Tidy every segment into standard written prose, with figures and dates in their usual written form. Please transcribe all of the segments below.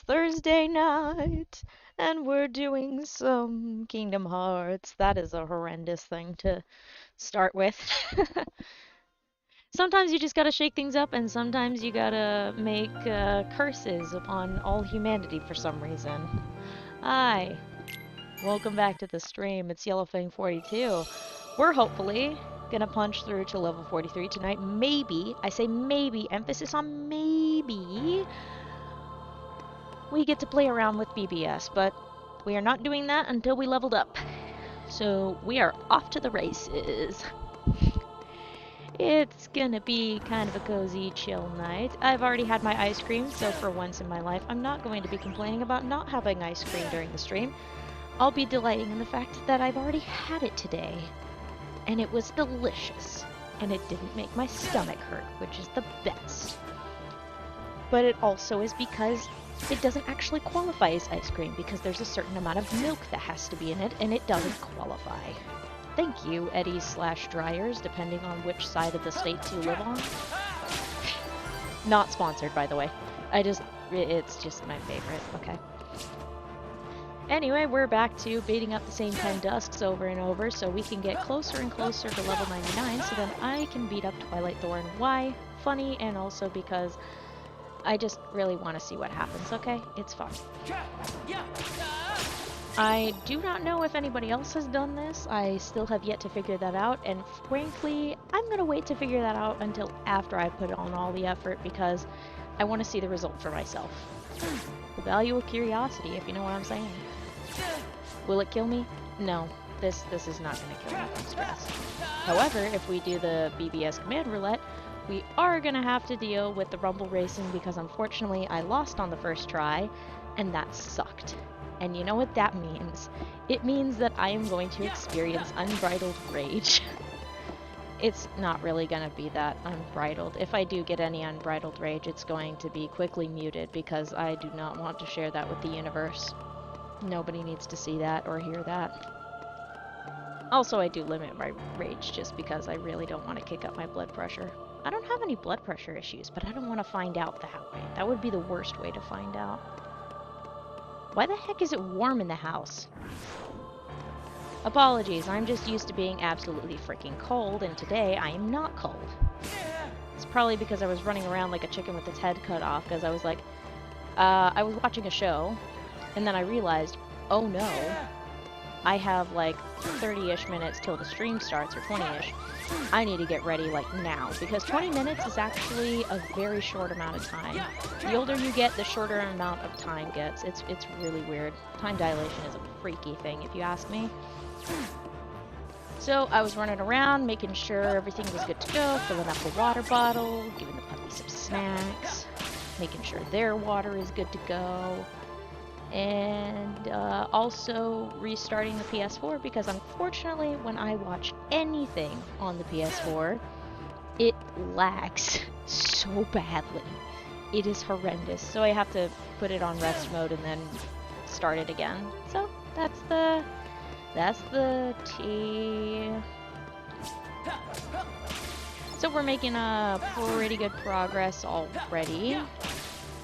It's Thursday night, and we're doing some Kingdom Hearts. That is a horrendous thing to start with. Sometimes you just gotta shake things up, and sometimes you gotta make curses upon all humanity for some reason. Hi, welcome back to the stream. It's Yellowfang42. We're hopefully gonna punch through to level 43 tonight. Maybe, I say maybe, emphasis on maybe, we get to play around with BBS, but we are not doing that until we leveled up. So we are off to the races. It's gonna be kind of a cozy, chill night. I've already had my ice cream, so for once in my life, I'm not going to be complaining about not having ice cream during the stream. I'll be delighting in the fact that I've already had it today, and it was delicious, and it didn't make my stomach hurt, which is the best. But it also is because it doesn't actually qualify as ice cream because there's a certain amount of milk that has to be in it, and it doesn't qualify. Thank you, Eddie/Dryers, depending on which side of the states you live on. Not sponsored, by the way. It's just my favorite, okay. Anyway, we're back to beating up the same 10 dusks over and over so we can get closer and closer to level 99 so then I can beat up Twilight Thorn. Why? Funny, and also because I just really want to see what happens, okay? It's fun. I do not know if anybody else has done this. I still have yet to figure that out, and frankly, I'm gonna wait to figure that out until after I put on all the effort because I want to see the result for myself. The value of curiosity, if you know what I'm saying. Will it kill me? No. This is not gonna kill me from stress. However, if we do the BBS Command Roulette, we are gonna have to deal with the rumble racing because unfortunately I lost on the first try, and that sucked. And you know what that means? It means that I am going to experience unbridled rage. It's not really gonna be that unbridled. If I do get any unbridled rage, it's going to be quickly muted because I do not want to share that with the universe. Nobody needs to see that or hear that. Also, I do limit my rage just because I really don't want to kick up my blood pressure. I don't have any blood pressure issues, but I don't want to find out that way. That would be the worst way to find out. Why the heck is it warm in the house? Apologies, I'm just used to being absolutely freaking cold, and today I am not cold. It's probably because I was running around like a chicken with its head cut off, because I was like, I was watching a show, and then I realized, oh no, I have like 30-ish minutes till the stream starts, or 20-ish. I need to get ready like now, because 20 minutes is actually a very short amount of time. The older you get, the shorter amount of time gets. It's really weird. Time dilation is a freaky thing, if you ask me. So I was running around, making sure everything was good to go, filling up the water bottle, giving the puppies some snacks, making sure their water is good to go, and also restarting the PS4 because unfortunately when I watch anything on the PS4, it lags so badly. It is horrendous. So I have to put it on rest mode and then start it again. So that's the tea. So we're making a pretty good progress already.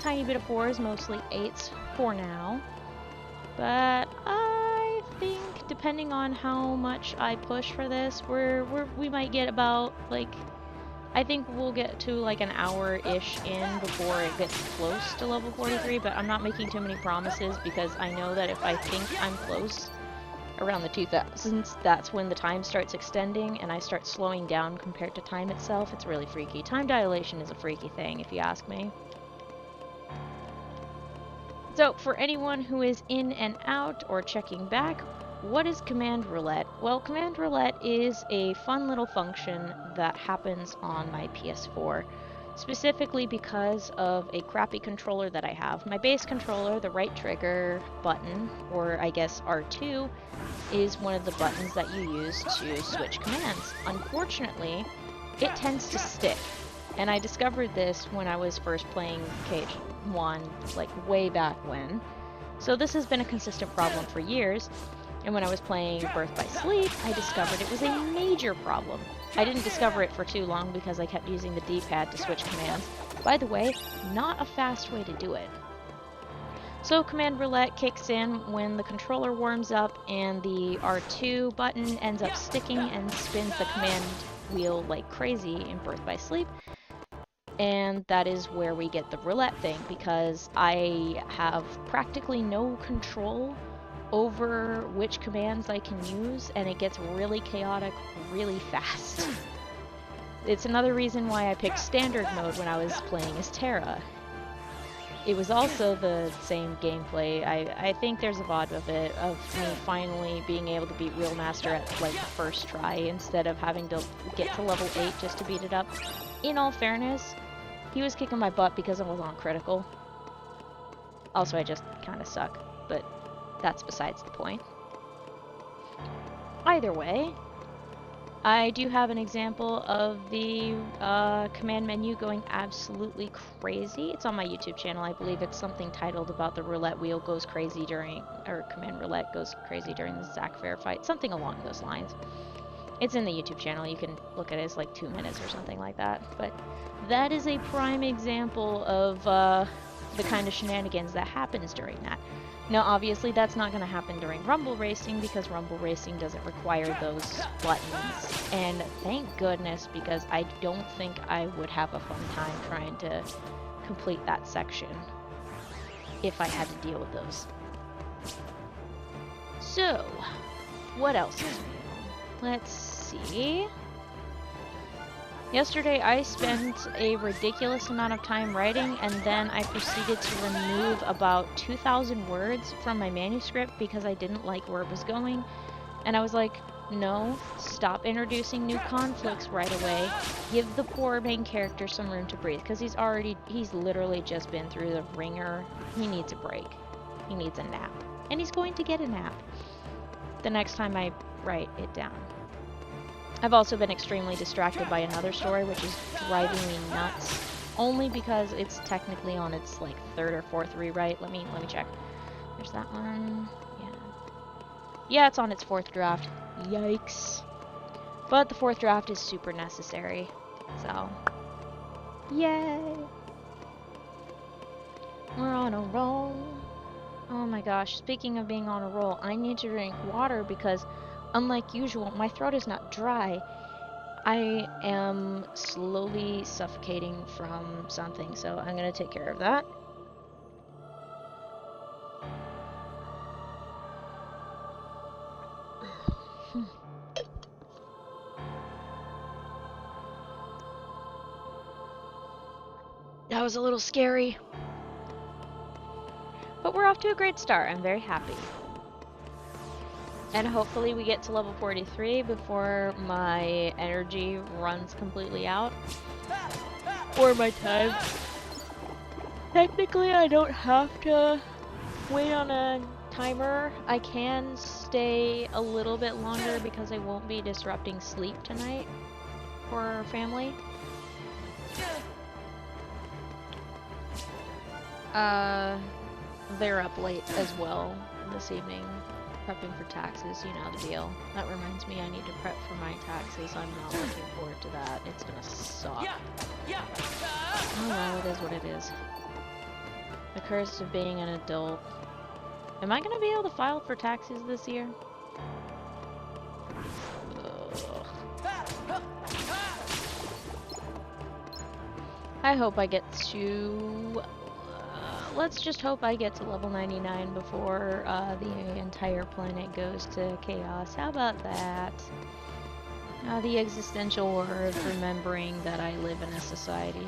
Tiny bit of 4s, mostly 8s for now. But I think depending on how much I push for this, we might get about like, I think we'll get to like an hour-ish in before it gets close to level 43, but I'm not making too many promises because I know that if I think I'm close around the 2000s, that's when the time starts extending and I start slowing down compared to time itself. It's really freaky. Time dilation is a freaky thing, if you ask me. So, for anyone who is in and out or checking back, what is Command Roulette? Well, Command Roulette is a fun little function that happens on my PS4, specifically because of a crappy controller that I have. My base controller, the right trigger button, or I guess R2, is one of the buttons that you use to switch commands. Unfortunately, it tends to stick. And I discovered this when I was first playing KH1, like way back when. So this has been a consistent problem for years, and when I was playing Birth by Sleep, I discovered it was a major problem. I didn't discover it for too long because I kept using the D-pad to switch commands. By the way, not a fast way to do it. So Command Roulette kicks in when the controller warms up and the R2 button ends up sticking and spins the command wheel like crazy in Birth by Sleep. And that is where we get the roulette thing, because I have practically no control over which commands I can use, and it gets really chaotic really fast. It's another reason why I picked standard mode when I was playing as Terra. It was also the same gameplay. I think there's a VOD of it, of me finally being able to beat Real Master at like the first try instead of having to get to level 8 just to beat it up. In all fairness, he was kicking my butt because I was on critical. Also, I just kind of suck, but that's besides the point. Either way, I do have an example of the command menu going absolutely crazy. It's on my YouTube channel. I believe it's something titled about the roulette wheel goes crazy during, or command roulette goes crazy during the Zack Fair fight. Something along those lines. It's in the YouTube channel. You can look at it. It's like 2 minutes or something like that. But that is a prime example of the kind of shenanigans that happens during that. Now, obviously, that's not going to happen during Rumble Racing because Rumble Racing doesn't require those buttons. And thank goodness, because I don't think I would have a fun time trying to complete that section if I had to deal with those. So, what else is new? Let's see. Yesterday I spent a ridiculous amount of time writing, and then I proceeded to remove about 2,000 words from my manuscript because I didn't like where it was going. And I was like, no, stop introducing new conflicts right away. Give the poor main character some room to breathe, because he's literally just been through the ringer. He needs a break. He needs a nap. And he's going to get a nap the next time I write it down. I've also been extremely distracted by another story, which is driving me nuts, only because it's technically on its like 3rd or 4th rewrite. Let me check. There's that one. Yeah, it's on its 4th draft. Yikes. But the 4th draft is super necessary. So, yay. We're on a roll. Oh my gosh, speaking of being on a roll, I need to drink water because unlike usual, my throat is not dry. I am slowly suffocating from something, so I'm gonna take care of that. That was a little scary. But we're off to a great start. I'm very happy. And hopefully we get to level 43 before my energy runs completely out. Or my time. Technically, I don't have to wait on a timer. I can stay a little bit longer because I won't be disrupting sleep tonight for our family. They're up late as well this evening, prepping for taxes, you know the deal. That reminds me I need to prep for my taxes. I'm not looking forward to that. It's gonna suck. Oh well, it is what it is. The curse of being an adult. Am I gonna be able to file for taxes this year? Ugh. I hope I get to... let's just hope I get to level 99 before the entire planet goes to chaos. How about that? The existential horror of remembering that I live in a society.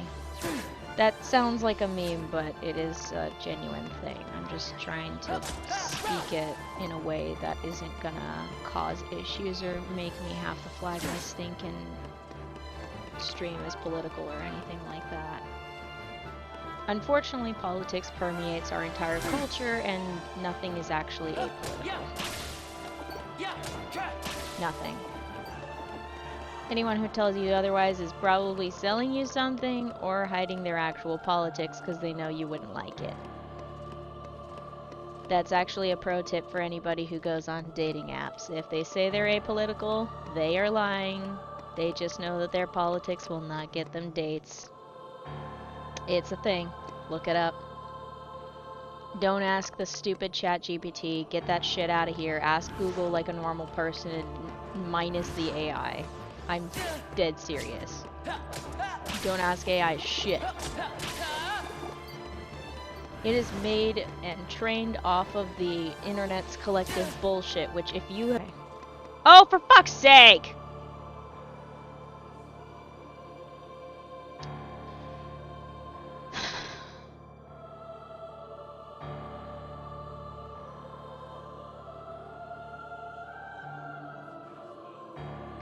That sounds like a meme, but it is a genuine thing. I'm just trying to speak it in a way that isn't gonna cause issues or make me have to flag my stinking stream as political or anything like that. Unfortunately, politics permeates our entire culture, and nothing is actually apolitical. Nothing. Anyone who tells you otherwise is probably selling you something or hiding their actual politics because they know you wouldn't like it. That's actually a pro tip for anybody who goes on dating apps. If they say they're apolitical, they are lying. They just know that their politics will not get them dates. It's a thing. Look it up. Don't ask the stupid ChatGPT. Get that shit out of here. Ask Google like a normal person minus the AI. I'm dead serious. Don't ask AI shit. It is made and trained off of the internet's collective bullshit, which if you... Oh, for fuck's sake!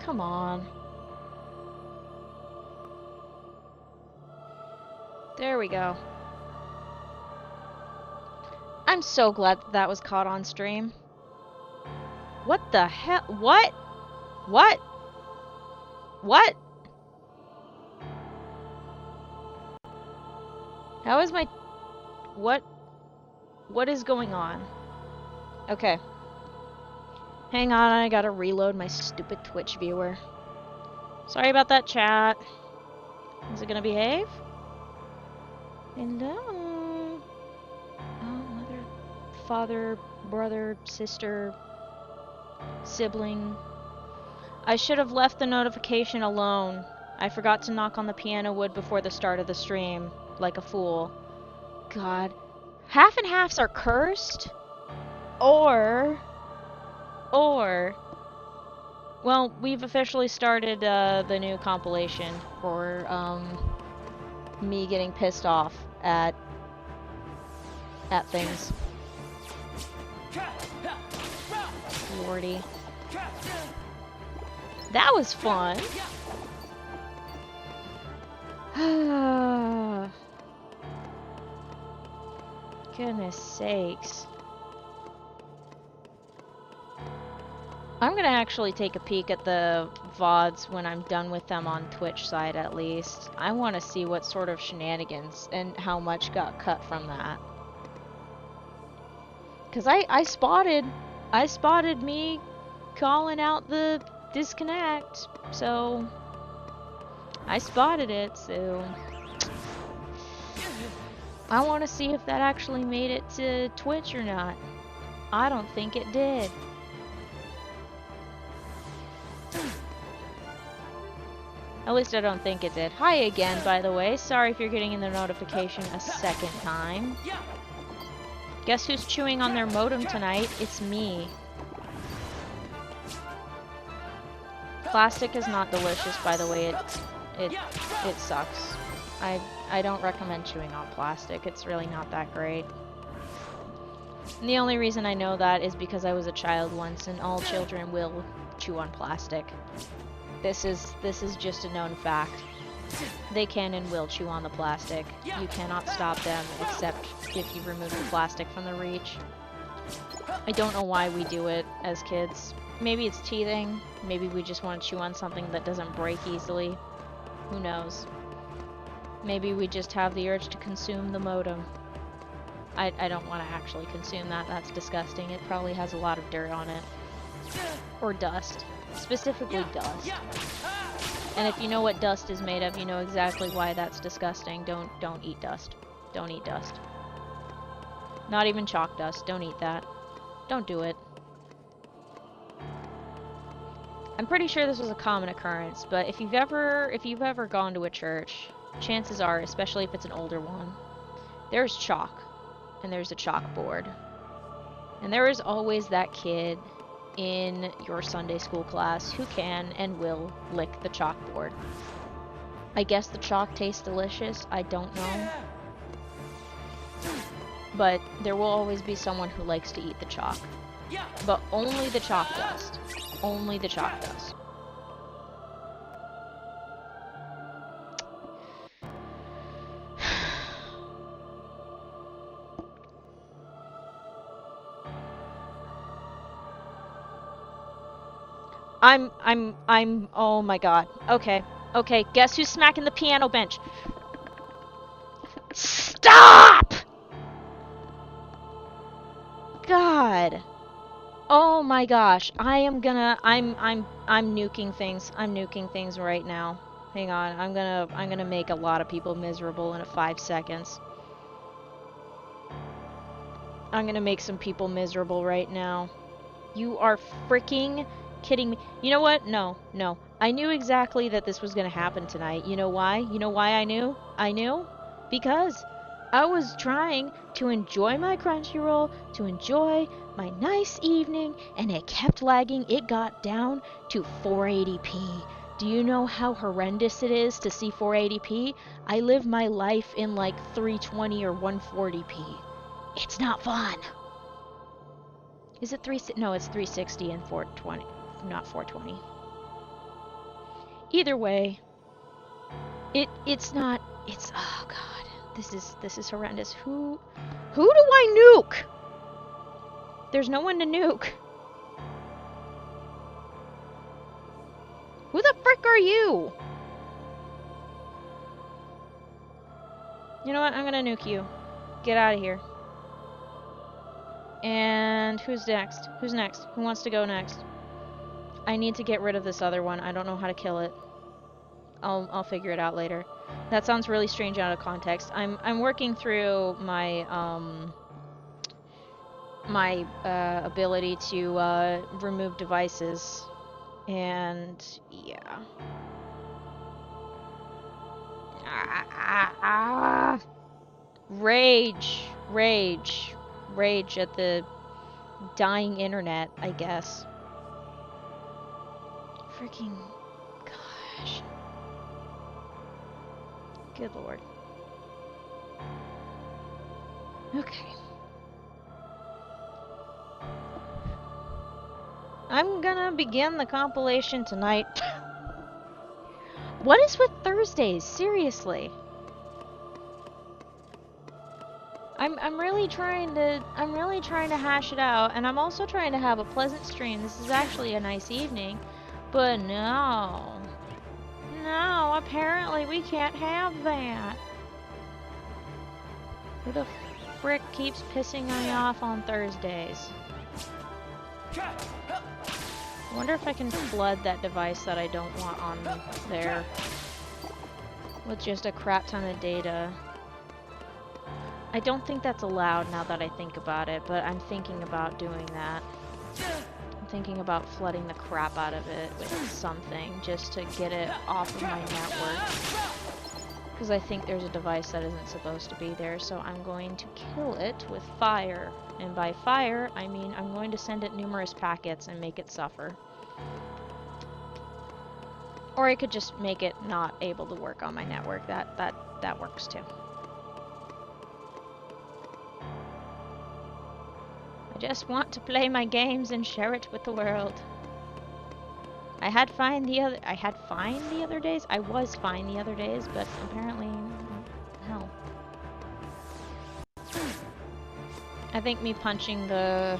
Come on. There we go. I'm so glad that was caught on stream. What the hell? What? What? What? How is my... What? What is going on? Okay. Hang on, I gotta reload my stupid Twitch viewer. Sorry about that, chat. Is it gonna behave? Hello? Oh, mother, father, brother, sister, sibling. I should have left the notification alone. I forgot to knock on the piano wood before the start of the stream, like a fool. God. Half and halves are cursed? Or... Well, we've officially started the new compilation for me getting pissed off at things. Lordy. That was fun. Goodness sakes. I'm gonna actually take a peek at the VODs when I'm done with them on Twitch side at least. I want to see what sort of shenanigans and how much got cut from that. Cause I spotted me calling out the disconnect, so I spotted it, so I want to see if that actually made it to Twitch or not. I don't think it did. At least I don't think it did. Hi again, by the way. Sorry if you're getting the notification a second time. Guess who's chewing on their modem tonight? It's me. Plastic is not delicious, by the way. It sucks. I don't recommend chewing on plastic. It's really not that great. And the only reason I know that is because I was a child once, and all children will chew on plastic. This is just a known fact. They can and will chew on the plastic. You cannot stop them except if you remove the plastic from the reach. I don't know why we do it as kids. Maybe it's teething. Maybe we just want to chew on something that doesn't break easily. Who knows? Maybe we just have the urge to consume the modem. I don't want to actually consume that. That's disgusting. It probably has a lot of dirt on it. Or dust. Specifically dust. And if you know what dust is made of, you know exactly why that's disgusting. Don't eat dust. Don't eat dust. Not even chalk dust. Don't eat that. Don't do it. I'm pretty sure this was a common occurrence, but if you've ever gone to a church, chances are, especially if it's an older one, there's chalk and there's a chalkboard. And there is always that kid in your Sunday school class who can and will lick the chalkboard. I guess the chalk tastes delicious. I don't know. But there will always be someone who likes to eat the chalk. But only the chalk dust. Only the chalk dust. Oh my god. Okay. Okay, guess who's smacking the piano bench? Stop! God. Oh my gosh. I'm nuking things. I'm nuking things right now. Hang on. I'm gonna make a lot of people miserable in 5 seconds. I'm gonna make some people miserable right now. You are freaking kidding me. You know what? No, no. I knew exactly that this was gonna happen tonight. You know why? You know why I knew? I knew? Because I was trying to enjoy my Crunchyroll, to enjoy my nice evening, and it kept lagging. It got down to 480p. Do you know how horrendous it is to see 480p? I live my life in like 320 or 140p. It's not fun. Is it no, it's 360 and 420, not 420. Either way, it's not. It's oh god, this is horrendous. Who do I nuke? There's no one to nuke. Who the frick are you? You know what? I'm gonna nuke you. Get out of here. And who's next? Who's next? Who wants to go next? I need to get rid of this other one. I don't know how to kill it. I'll figure it out later. That sounds really strange out of context. I'm working through my ability to remove devices, and yeah. Rage at the dying internet, I guess. Freaking gosh. Good lord. Okay. I'm gonna begin the compilation tonight. What is with Thursdays? Seriously. I'm really trying to hash it out, and I'm also trying to have a pleasant stream. This is actually a nice evening, but no, apparently we can't have that. Who the frick keeps pissing me off on Thursdays? I wonder if I can flood that device that I don't want on there with just a crap ton of data. I don't think that's allowed now that I think about it, but I'm thinking about doing that. I'm thinking about flooding the crap out of it with something just to get it off of my network. Because I think there's a device that isn't supposed to be there, so I'm going to kill it with fire. And by fire, I mean I'm going to send it numerous packets and make it suffer. Or I could just make it not able to work on my network. That works too. I just want to play my games and share it with the world. I had fine the other days. I was fine the other days, but apparently, hell. I think me punching the...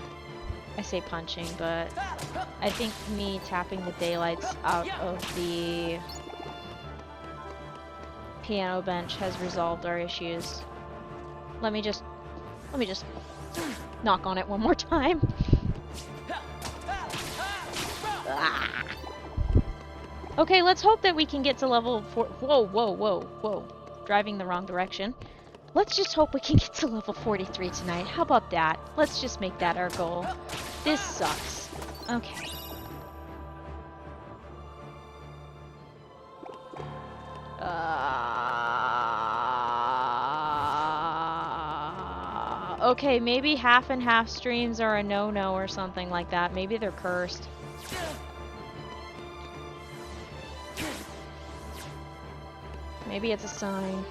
I say punching, but I think me tapping the daylights out of the piano bench has resolved our issues. Let me just knock on it one more time. Ah. Okay, let's hope that we can get to level 4. Whoa. Driving the wrong direction. Let's just hope we can get to level 43 tonight. How about that? Let's just make that our goal. This sucks. Okay. Okay, maybe half and half streams are a no-no or something like that. Maybe they're cursed. Maybe it's a sign.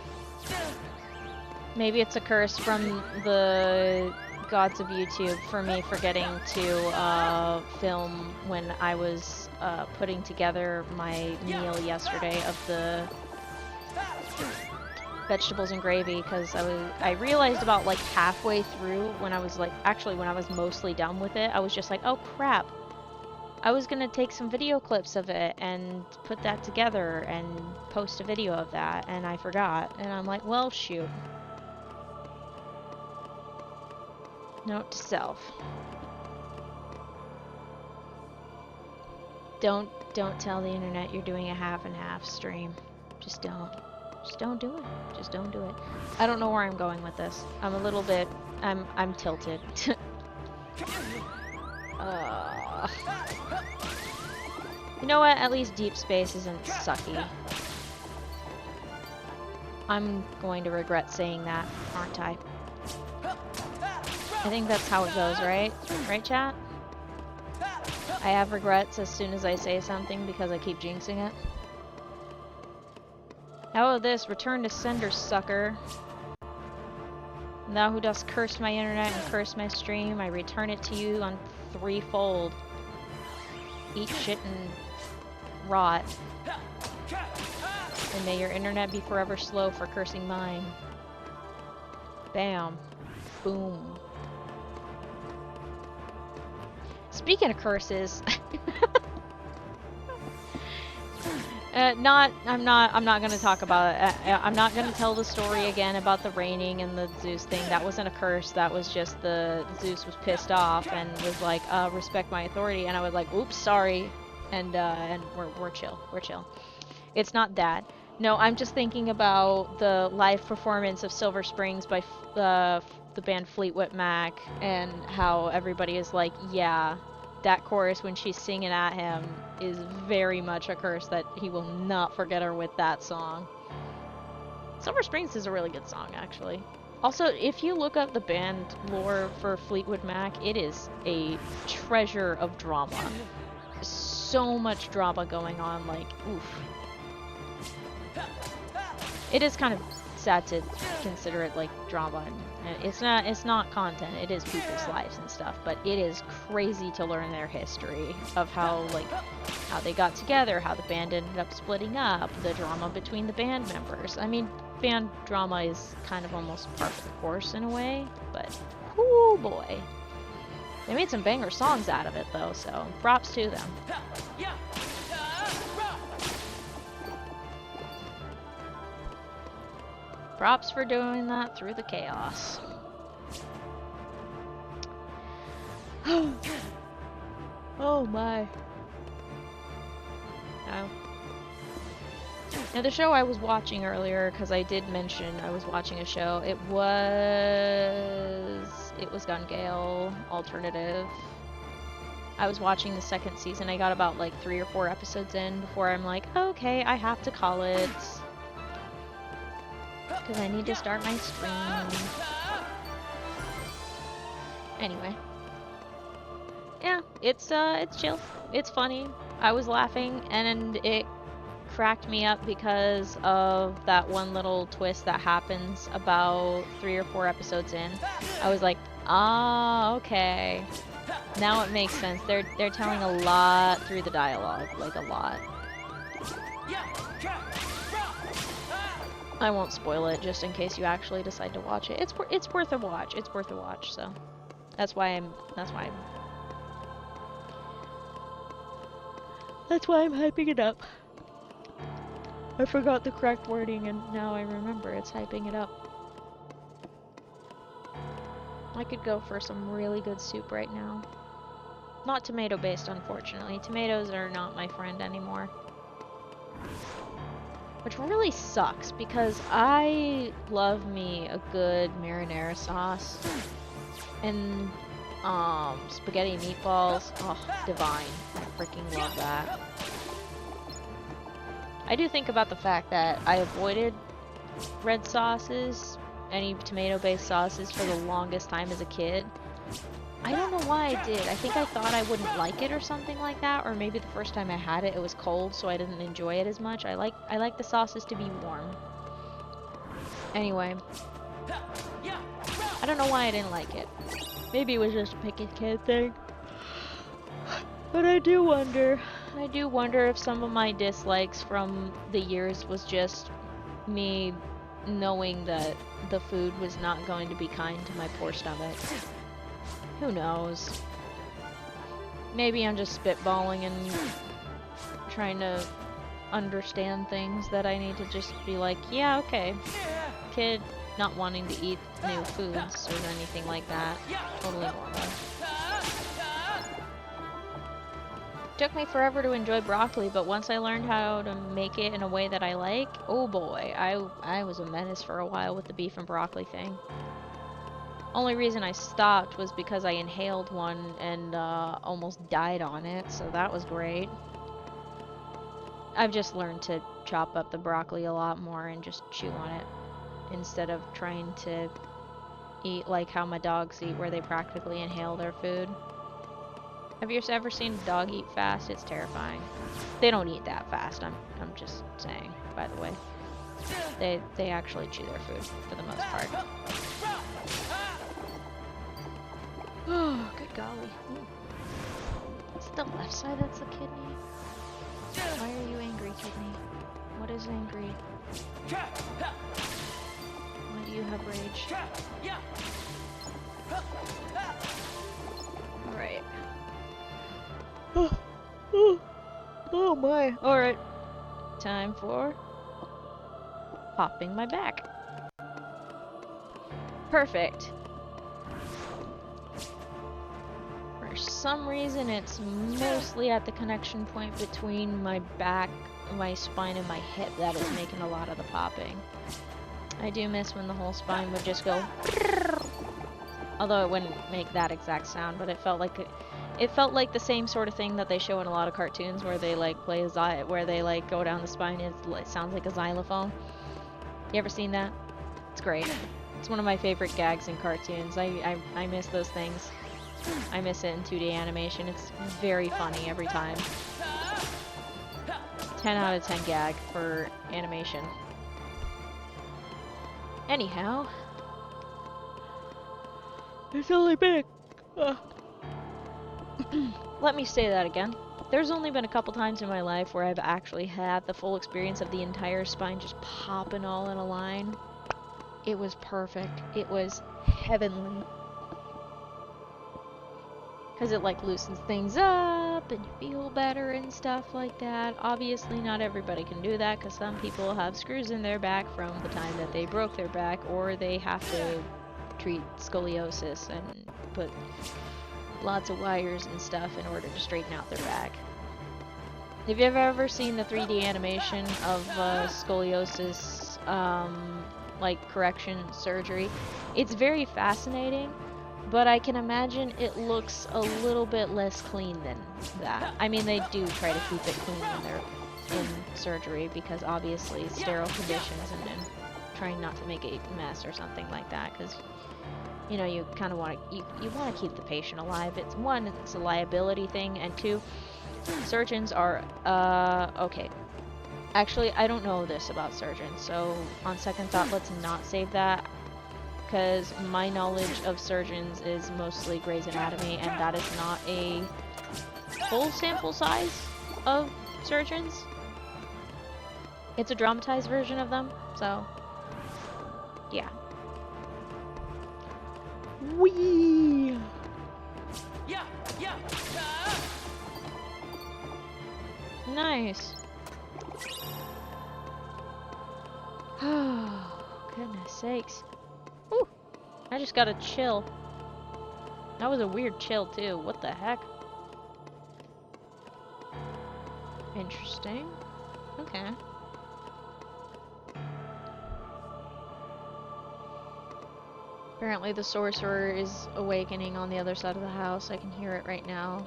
Maybe it's a curse from the gods of YouTube for me forgetting to film when I was putting together my meal yesterday of the vegetables and gravy, because I realized about like halfway through when I was mostly done with it, I was just like, oh crap, I was gonna take some video clips of it and put that together and post a video of that, and I forgot, and I'm like, well shoot. Note to self. Don't tell the internet you're doing a half and half stream. Just don't. Just don't do it. Just don't do it. I don't know where I'm going with this. I'm a little bit I'm tilted. uh, you know what? At least deep space isn't sucky. I'm going to regret saying that, aren't I? I think that's how it goes, right? Right, chat? I have regrets as soon as I say something because I keep jinxing it. How about this? Return to sender, sucker. Thou who dost curse my internet and curse my stream, I return it to you on threefold. Eat shit and rot. And may your internet be forever slow for cursing mine. Bam. Boom. Speaking of curses, I'm not gonna talk about it. I'm not gonna tell the story again about the raining and the Zeus thing. That wasn't a curse. That was just the Zeus was pissed off and was like, respect my authority. And I was like, oops, sorry. And we're chill. We're chill. It's not that. No, I'm just thinking about the live performance of Silver Springs by the band Fleetwood Mac and how everybody is like, yeah, that chorus when she's singing at him is very much a curse that he will not forget her with that song. Silver Springs is a really good song, actually. Also, if you look up the band lore for Fleetwood Mac, it is a treasure of drama. So much drama going on, like, oof. It is kind of sad to consider it like drama, and it's not content, it is people's lives and stuff, but it is crazy to learn their history of how they got together, how the band ended up splitting up, the drama between the band members. I mean, band drama is kind of almost part of the course in a way, but whoo boy. They made some banger songs out of it though, so props to them. Props for doing that through the chaos. Oh my. Oh. Now the show I was watching earlier, because I did mention I was watching a show, it was Gun Gale Alternative. I was watching the second season. I got about like 3 or 4 episodes in before I'm like, okay, I have to call it. Because I need to start my stream. Anyway. Yeah, it's chill. It's funny. I was laughing, and it cracked me up because of that one little twist that happens about 3 or 4 episodes in. I was like, ah, okay. Now it makes sense. They're telling a lot through the dialogue, like a lot. I won't spoil it just in case you actually decide to watch it. It's worth a watch. It's worth a watch. So that's why I'm hyping it up. I forgot the correct wording and now I remember it's hyping it up. I could go for some really good soup right now. Not tomato based, unfortunately. Tomatoes are not my friend anymore. Which really sucks because I love me a good marinara sauce. And spaghetti and meatballs. Oh, divine. I freaking love that. I do think about the fact that I avoided red sauces, any tomato-based sauces for the longest time as a kid. I don't know why I did. I think I thought I wouldn't like it or something like that, or maybe the first time I had it, it was cold, so I didn't enjoy it as much. I like the sauces to be warm. Anyway, I don't know why I didn't like it. Maybe it was just a picky kid thing. But I do wonder if some of my dislikes from the years was just me knowing that the food was not going to be kind to my poor stomach. Who knows? Maybe I'm just spitballing and trying to understand things that I need to just be like, yeah, okay. Kid not wanting to eat new foods or anything like that. Totally normal. Took me forever to enjoy broccoli, but once I learned how to make it in a way that I like, oh boy, I was a menace for a while with the beef and broccoli thing. Only reason I stopped was because I inhaled one and almost died on it, so that was great. I've just learned to chop up the broccoli a lot more and just chew on it instead of trying to eat like how my dogs eat, where they practically inhale their food. Have you ever seen a dog eat fast? It's terrifying. They don't eat that fast, I'm just saying, by the way. They actually chew their food for the most part. Oh, good golly. Ooh. It's the left side that's the kidney. Why are you angry, kidney? What is angry? Why do you have rage? Alright. Oh my. Alright. Time for popping my back. Perfect. For some reason, it's mostly at the connection point between my back, my spine, and my hip that is making a lot of the popping. I do miss when the whole spine would just go. Although it wouldn't make that exact sound, but it felt like the same sort of thing that they show in a lot of cartoons, where they like play where they like go down the spine. It sounds like a xylophone. You ever seen that? It's great. It's one of my favorite gags in cartoons. I miss those things. I miss it in 2D animation. It's very funny every time. 10 out of 10 gag for animation. Anyhow. It's only been... Let me say that again. There's only been a couple times in my life where I've actually had the full experience of the entire spine just popping all in a line. It was perfect. It was heavenly. Because it like loosens things up and you feel better and stuff like that. Obviously not everybody can do that, because some people have screws in their back from the time that they broke their back, or they have to treat scoliosis and put lots of wires and stuff in order to straighten out their back. Have you ever seen the 3D animation of scoliosis, like correction surgery? It's very fascinating, but I can imagine it looks a little bit less clean than that. I mean, they do try to keep it clean when they're in surgery, because obviously sterile conditions, and then trying not to make a mess or something like that, because you know, you kind of want to you want to keep the patient alive. It's one, it's a liability thing, and two, surgeons are okay. Actually, I don't know this about surgeons, so on second thought, let's not save that, because my knowledge of surgeons is mostly Grey's Anatomy, and that is not a full sample size of surgeons. It's a dramatized version of them, so yeah. Wee. Nice. Oh, goodness sakes. Whew. I just got a chill. That was a weird chill too. What the heck? Interesting. Okay. Apparently the sorcerer is awakening on the other side of the house. I can hear it right now.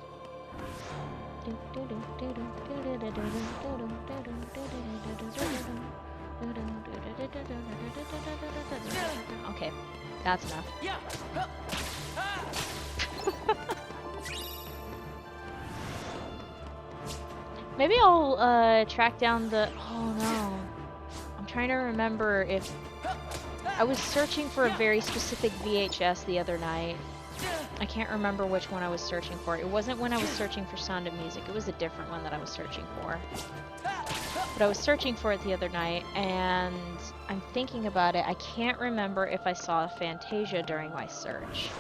Okay, that's enough. Maybe I'll track down the... Oh no. I'm trying to remember if... I was searching for a very specific VHS the other night. I can't remember which one I was searching for. It wasn't when I was searching for Sound of Music. It was a different one that I was searching for. But I was searching for it the other night, and I'm thinking about it. I can't remember if I saw Fantasia during my search.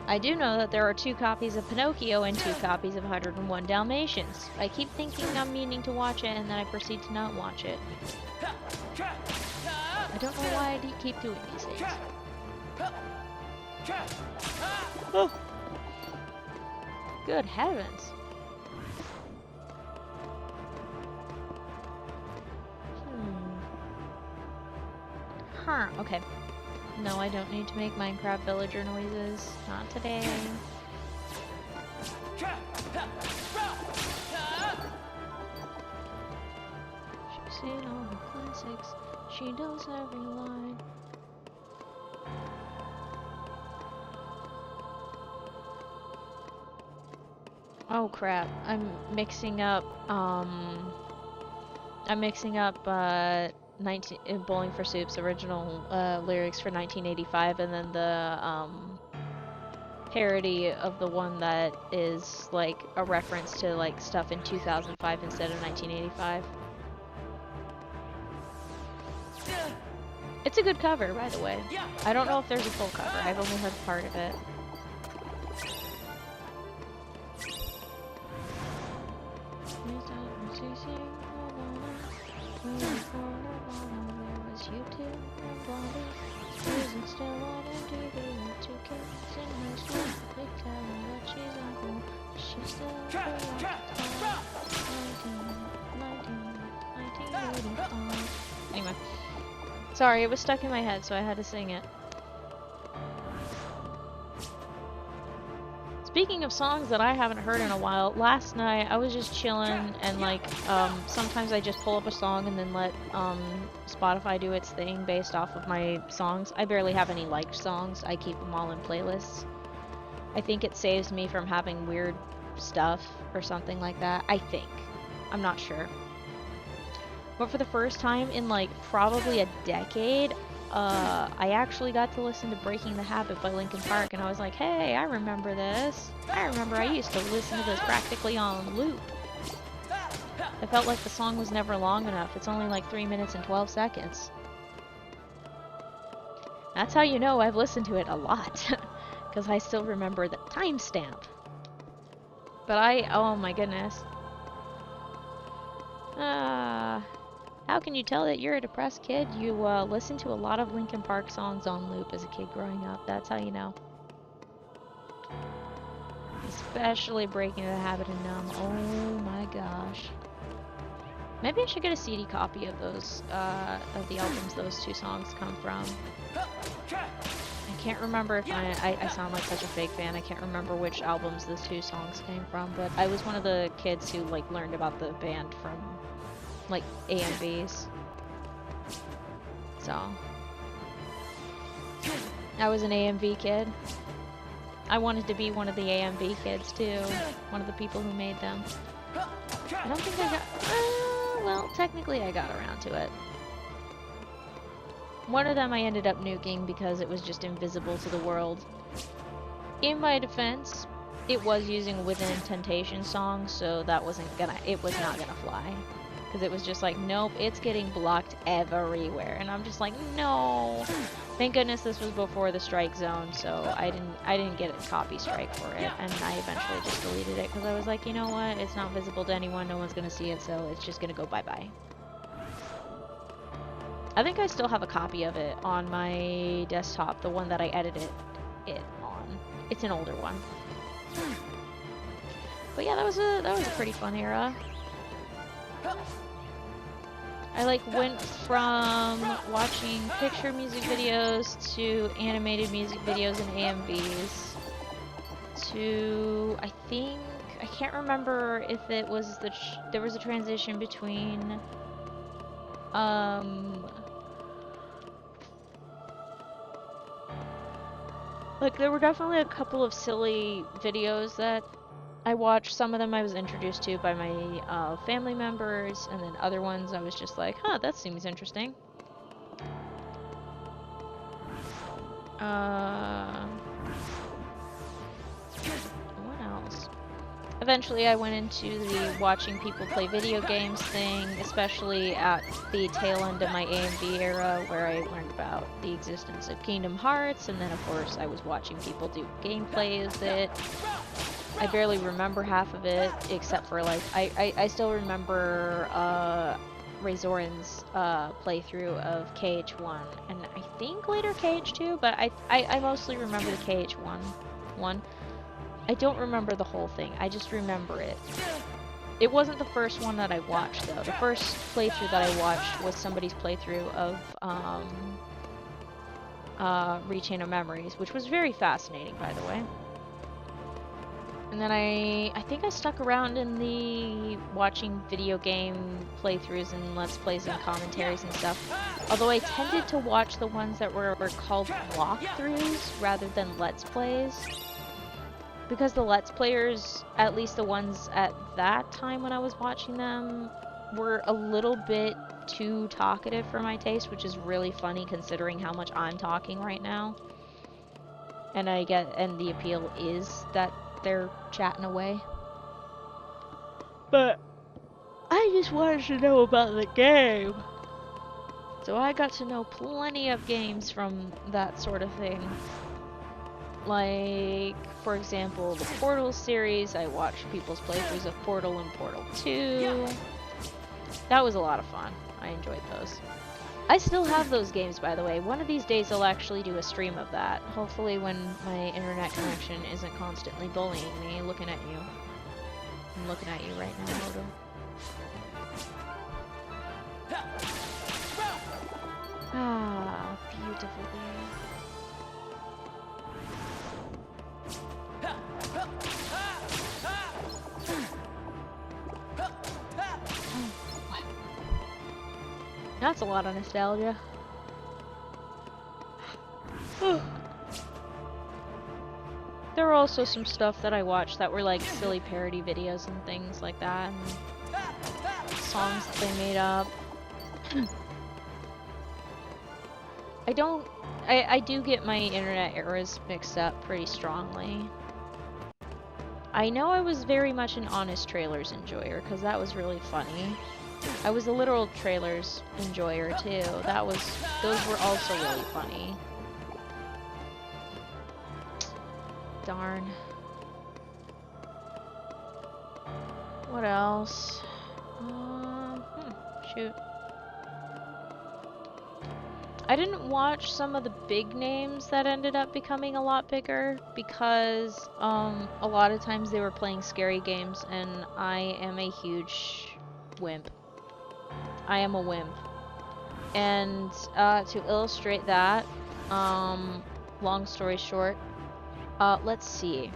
I do know that there are 2 copies of Pinocchio and 2 copies of 101 Dalmatians. I keep thinking I'm meaning to watch it, and then I proceed to not watch it. I don't know why I keep doing these things. Oh. Good heavens. Huh, okay. No, I don't need to make Minecraft villager noises. Not today. She's seen all the classics. She knows every line. Oh crap, I'm mixing up 19 Bowling for Soup's original lyrics for 1985 and then the parody of the one that is like a reference to like stuff in 2005 instead of 1985. It's a good cover, by the way. I don't know if there's a full cover. I've only heard part of it. Anyway. Sorry, it was stuck in my head, so I had to sing it. Speaking of songs that I haven't heard in a while, last night I was just chilling and like, sometimes I just pull up a song and then let, Spotify do its thing based off of my songs. I barely have any liked songs. I keep them all in playlists. I think it saves me from having weird stuff or something like that. I think. I'm not sure. But for the first time in like probably a decade, I actually got to listen to Breaking the Habit by Linkin Park, and I was like, hey, I remember this. I remember I used to listen to this practically on loop. I felt like the song was never long enough. It's only like 3 minutes and 12 seconds. That's how you know I've listened to it a lot, because I still remember the timestamp. But oh my goodness. How can you tell that you're a depressed kid? You listen to a lot of Linkin Park songs on loop as a kid growing up. That's how you know. Especially Breaking the Habit and Numb. Oh my gosh. Maybe I should get a CD copy of those, of the albums those two songs come from. I can't remember if I sound like such a fake fan. I can't remember which albums those two songs came from, but I was one of the kids who like learned about the band from like A&Bs. So I was an A&B kid. I wanted to be one of the A&B kids too. One of the people who made them. I don't think I got... well, technically I got around to it. One of them I ended up nuking because it was just invisible to the world. In my defense, it was using Within Temptation songs, so that it was not gonna fly. Because it was just like, nope, it's getting blocked everywhere. And I'm just like, no. Thank goodness this was before the strike zone, so I didn't get a copy strike for it. And I eventually just deleted it because I was like, you know what? It's not visible to anyone. No one's going to see it, so it's just going to go bye-bye. I think I still have a copy of it on my desktop, the one that I edited it on. It's an older one. But yeah, that was a pretty fun era. I like went from watching picture music videos to animated music videos and AMVs to I can't remember if it was there was a transition between like there were definitely a couple of silly videos that I watched. Some of them I was introduced to by my family members, and then other ones I was just like, huh, that seems interesting. What else? Eventually I went into the watching people play video games thing, especially at the tail end of my A&B era, where I learned about the existence of Kingdom Hearts, and then of course I was watching people do gameplay of it. I barely remember half of it, except for like, I still remember Razoran's playthrough of KH1, and I think later KH2, but I mostly remember the KH1 one. I don't remember the whole thing, I just remember it. It wasn't the first one that I watched though. The first playthrough that I watched was somebody's playthrough of Rechain of Memories, which was very fascinating, by the way. And then I think I stuck around in the watching video game playthroughs and Let's Plays and commentaries and stuff. Although I tended to watch the ones that were called walkthroughs rather than Let's Plays. Because the Let's Players, at least the ones at that time when I was watching them, were a little bit too talkative for my taste, which is really funny considering how much I'm talking right now. And the appeal is that they're chatting away. But I just wanted to know about the game. So I got to know plenty of games from that sort of thing. Like, for example, the Portal series. I watched people's playthroughs of Portal and Portal 2. That was a lot of fun. I enjoyed those. I still have those games, by the way. One of these days I'll actually do a stream of that. Hopefully when my internet connection isn't constantly bullying me. Looking at you. I'm looking at you right now, Moto. Ah, beautiful game. That's a lot of nostalgia. There were also some stuff that I watched that were like silly parody videos and things like that, and songs that they made up. I do get my internet eras mixed up pretty strongly. I know I was very much an Honest Trailers enjoyer, because that was really funny. I was a literal trailers enjoyer too. Those were also really funny. Darn. What else? Shoot. I didn't watch some of the big names that ended up becoming a lot bigger because a lot of times they were playing scary games and I am a huge wimp. I am a wimp. And to illustrate that, long story short, let's see.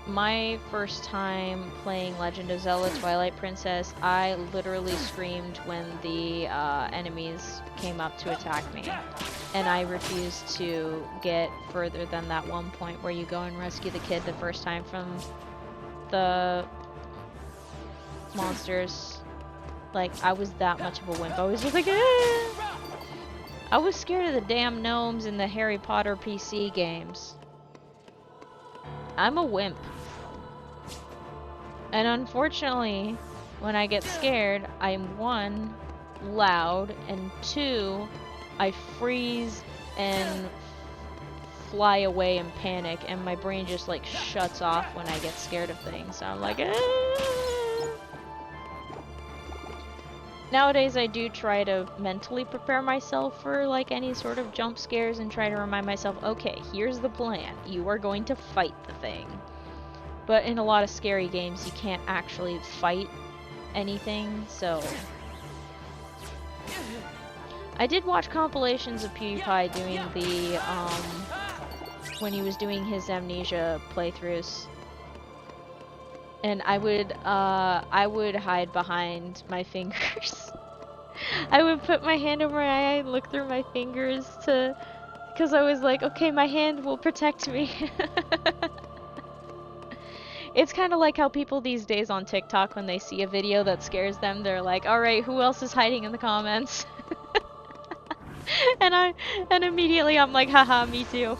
My first time playing Legend of Zelda Twilight Princess, I literally screamed when the enemies came up to attack me. And I refused to get further than that one point where you go and rescue the kid the first time from the monsters. Like, I was that much of a wimp. I was just like, ah! I was scared of the damn gnomes in the Harry Potter PC games. I'm a wimp. And unfortunately, when I get scared, I'm 1, loud, and 2, I freeze and fly away in panic, and my brain just like shuts off when I get scared of things. So I'm like, ah! Nowadays I do try to mentally prepare myself for like any sort of jump scares and try to remind myself, okay, here's the plan. You are going to fight the thing. But in a lot of scary games you can't actually fight anything, so... I did watch compilations of PewDiePie doing the, when he was doing his Amnesia playthroughs. And I would hide behind my fingers. I would put my hand over my eye and look through my fingers because I was like, okay, my hand will protect me. It's kind of like how people these days on TikTok, when they see a video that scares them, they're like, alright, who else is hiding in the comments? and immediately I'm like, haha, me too.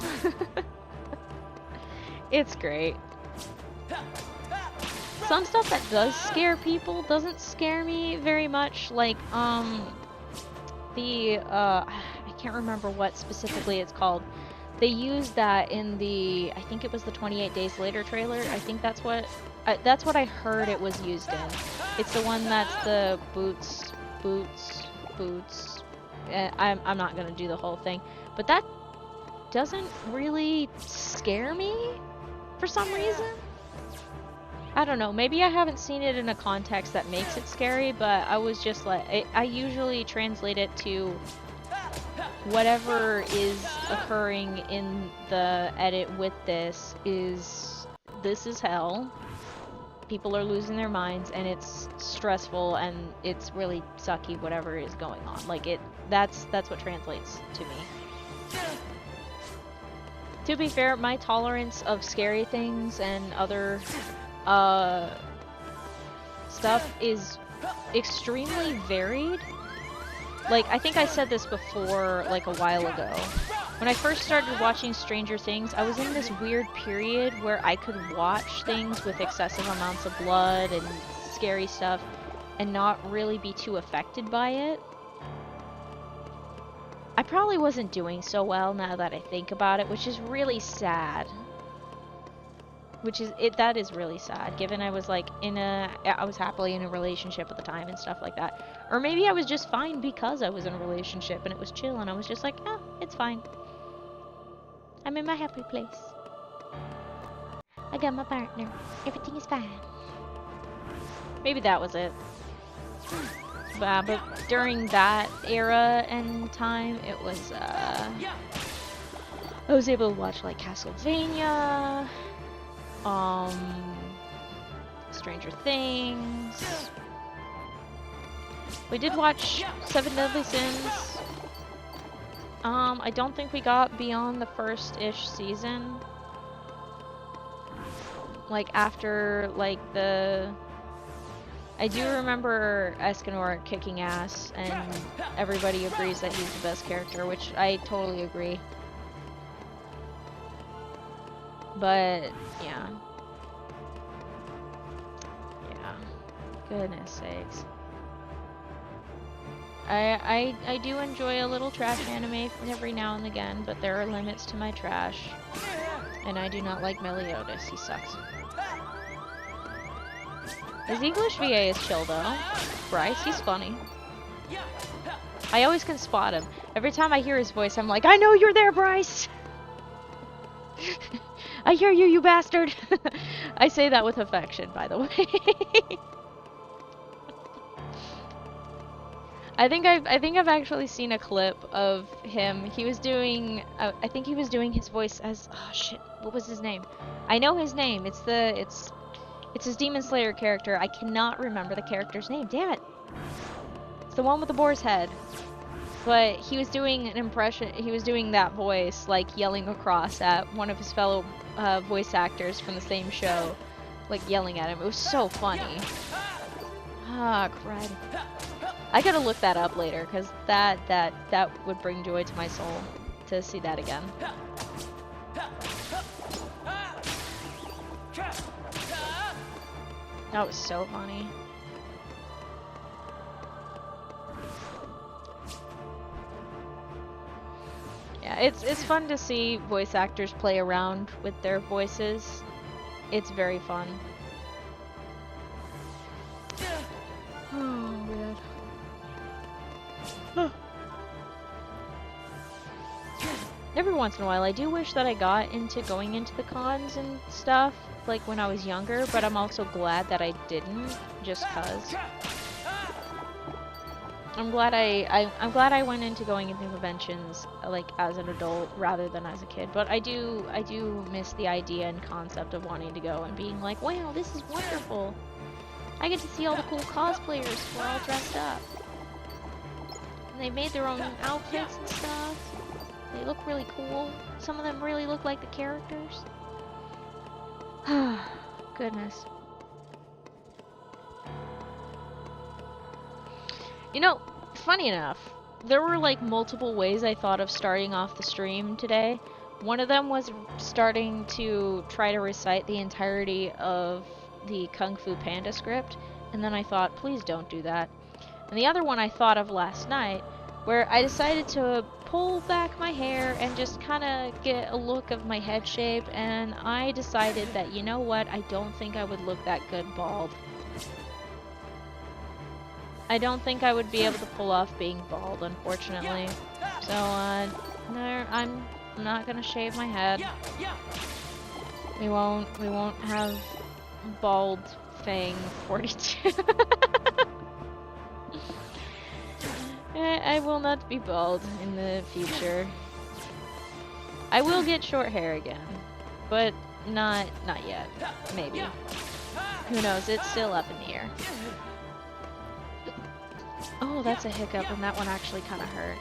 It's great. Some stuff that does scare people doesn't scare me very much, like, I can't remember what specifically it's called. They used that in the, I think it was the 28 Days Later trailer. I think that's what I heard it was used in. It's the one that's the boots. I'm not gonna do the whole thing, but that doesn't really scare me for some reason. I don't know, maybe I haven't seen it in a context that makes it scary, but I was just like, I usually translate it to whatever is occurring in the edit with this is hell. People are losing their minds, and it's stressful, and it's really sucky whatever is going on. Like, that's what translates to me. To be fair, my tolerance of scary things and other stuff is extremely varied. Like, I think I said this before, like, a while ago. When I first started watching Stranger Things, I was in this weird period where I could watch things with excessive amounts of blood and scary stuff and not really be too affected by it. I probably wasn't doing so well now that I think about it, which is really sad. That is really sad, given I was like I was happily in a relationship at the time and stuff like that. Or maybe I was just fine because I was in a relationship and it was chill and I was just like, oh, it's fine. I'm in my happy place. I got my partner. Everything is fine. Maybe that was it. But during that era and time, it was, I was able to watch, like, Castlevania, Stranger Things. We did watch Seven Deadly Sins. I don't think we got beyond the first-ish season. Like, after, like, I do remember Escanor kicking ass, and everybody agrees that he's the best character, which I totally agree. But, yeah. Yeah. Goodness sakes. I do enjoy a little trash anime every now and again, but there are limits to my trash. And I do not like Meliodas, he sucks. His English VA is chill though. Bryce, he's funny. I always can spot him. Every time I hear his voice, I'm like, I know you're there, Bryce! I hear you, you bastard! I say that with affection, by the way. I think I've actually seen a clip of him. He was doing, I think he was doing his voice as, oh shit, what was his name? I know his name. It's his Demon Slayer character. I cannot remember the character's name. Damn it. It's the one with the boar's head. But he was doing an impression, he was doing that voice, like yelling across at one of his fellow voice actors from the same show, like yelling at him. It was so funny. Ah, crud. I gotta look that up later, because that would bring joy to my soul to see that again. That was so funny. Yeah, it's fun to see voice actors play around with their voices. It's very fun. Oh, man. Every once in a while, I do wish that I got into going into the cons and stuff, like when I was younger, but I'm also glad that I didn't, just cause. I'm glad I went into going into conventions like as an adult rather than as a kid. But I do miss the idea and concept of wanting to go and being like, wow, this is wonderful. I get to see all the cool cosplayers who are all dressed up. And they made their own outfits and stuff. They look really cool. Some of them really look like the characters. Goodness. You know, funny enough, there were like multiple ways I thought of starting off the stream today. One of them was starting to try to recite the entirety of the Kung Fu Panda script, and then I thought, please don't do that. And the other one I thought of last night, where I decided to pull back my hair and just kind of get a look of my head shape, and I decided that, you know what, I don't think I would look that good bald. I don't think I would be able to pull off being bald, unfortunately. So, no, I'm not gonna shave my head. We won't have bald Fang 42. I will not be bald in the future. I will get short hair again, but not yet. Maybe. Who knows? It's still up in the air. Oh, that's a hiccup, and that one actually kind of hurt.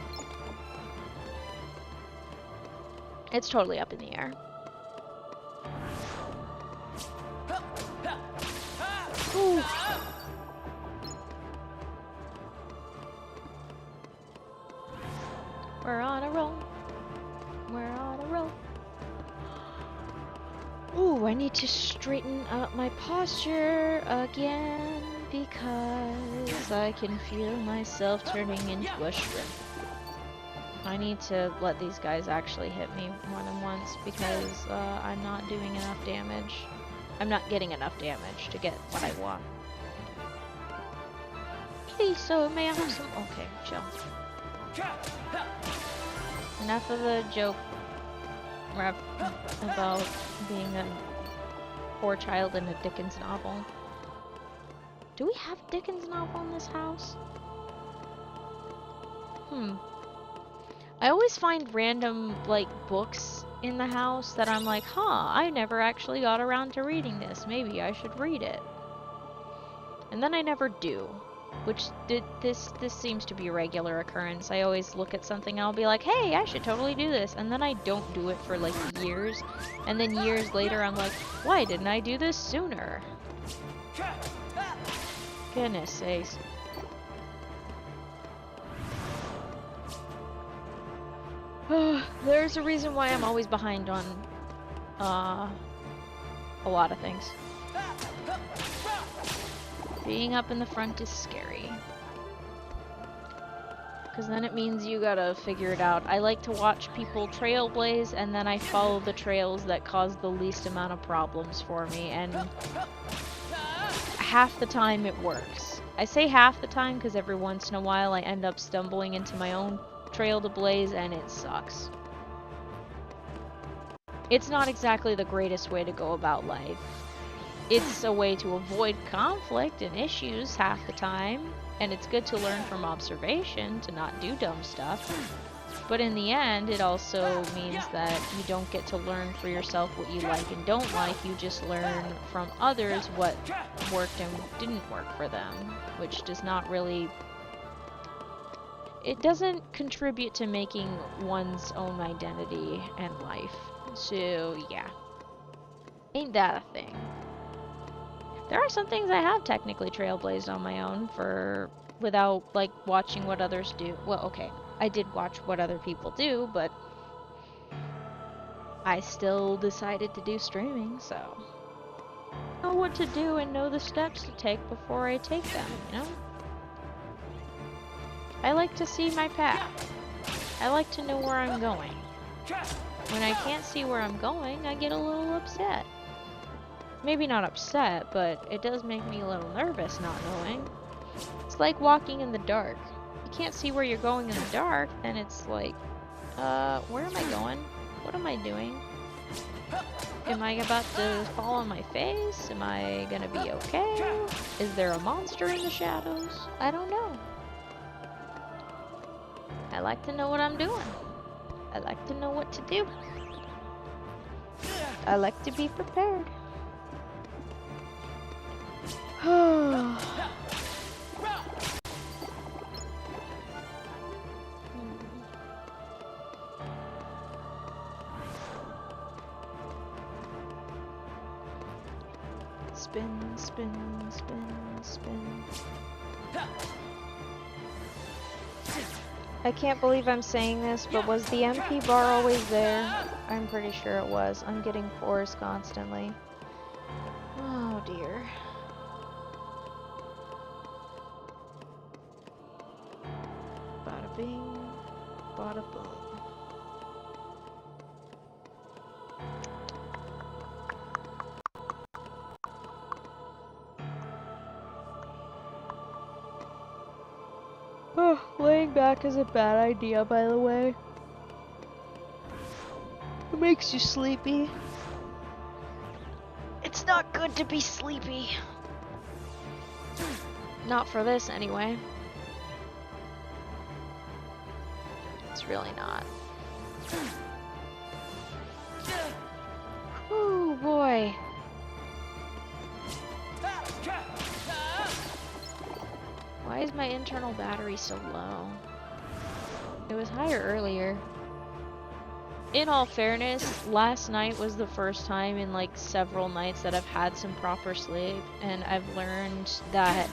It's totally up in the air. Ooh. We're on a roll. We're on a roll. Ooh, I need to straighten up my posture again because I can feel myself turning into a shrimp. I need to let these guys actually hit me more than once because I'm not doing enough damage. I'm not getting enough damage to get what I want. Please, so may I have some... Okay, chill. Enough of the joke rap about being a poor child in a Dickens novel. Do we have a Dickens novel in this house? I always find random, like, books in the house that I'm like, huh, I never actually got around to reading this. Maybe I should read it. And then I never do. Which, this seems to be a regular occurrence. I always look at something and I'll be like, hey, I should totally do this. And then I don't do it for, like, years. And then years later I'm like, why didn't I do this sooner? Goodness sakes. There's a reason why I'm always behind on a lot of things. Being up in the front is scary. Because then it means you gotta figure it out. I like to watch people trailblaze and then I follow the trails that cause the least amount of problems for me, and half the time it works. I say half the time because every once in a while I end up stumbling into my own trail to blaze and it sucks. It's not exactly the greatest way to go about life. It's a way to avoid conflict and issues half the time, and it's good to learn from observation to not do dumb stuff. But in the end, it also means that you don't get to learn for yourself what you like and don't like. You just learn from others what worked and didn't work for them, which does not really... It doesn't contribute to making one's own identity and life. So, yeah. Ain't that a thing? There are some things I have technically trailblazed on my own without, like, watching what others do. Well, okay, I did watch what other people do, but I still decided to do streaming, so I know what to do and know the steps to take before I take them, you know? I like to see my path. I like to know where I'm going. When I can't see where I'm going, I get a little upset. Maybe not upset, but it does make me a little nervous not knowing. It's like walking in the dark. You can't see where you're going in the dark, then it's like, where am I going? What am I doing? Am I about to fall on my face? Am I gonna be okay? Is there a monster in the shadows? I don't know. I like to know what I'm doing. I like to know what to do. I like to be prepared. Spin, spin, spin, spin. I can't believe I'm saying this, but was the MP bar always there? I'm pretty sure it was. I'm getting 4s constantly. Oh dear. Bada bing, bada boom. Oh, laying back is a bad idea, by the way. It makes you sleepy. It's not good to be sleepy. Not for this, anyway. it's really not. Oh boy. Why is my internal battery so low? It was higher earlier. In all fairness, last night was the first time in like several nights that I've had some proper sleep, and I've learned that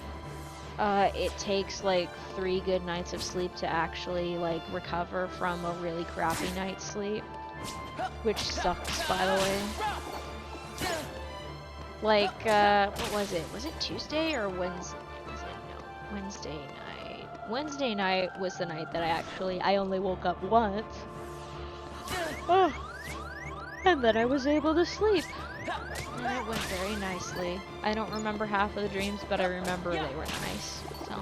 it takes like 3 good nights of sleep to actually like recover from a really crappy night's sleep, which sucks, by the way. Like, what was it? Was it Tuesday or Wednesday? Was it? No, Wednesday night. Wednesday night was the night that I only woke up once. Oh, and then I was able to sleep. And it went very nicely. I don't remember half of the dreams, but I remember they were nice, so.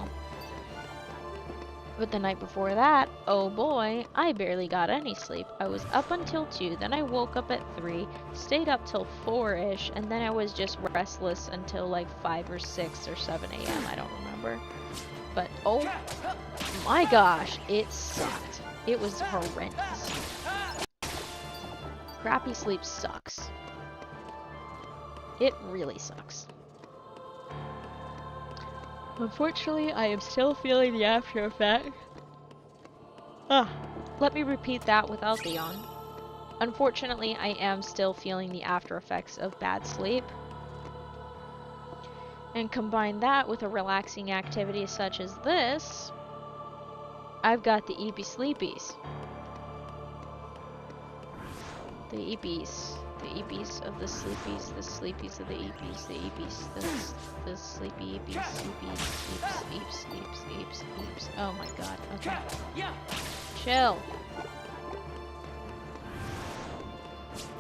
But the night before that, oh boy, I barely got any sleep. I was up until 2, then I woke up at 3, stayed up till 4-ish, and then I was just restless until like 5 or 6 or 7 a.m. I don't remember. But oh my gosh, it sucked. It was horrendous. Crappy sleep sucks. It really sucks. Unfortunately, I am still feeling the after effect. Let me repeat that without the on. Unfortunately, I am still feeling the after effects of bad sleep. And combine that with a relaxing activity such as this, I've got the eepy sleepies. The eepies. The eepies of the sleepies, the sleepies of the eepies, the eepies, the sleepy eepies, sleepies, sleeps, sleeps. Oh my god, okay. Chill.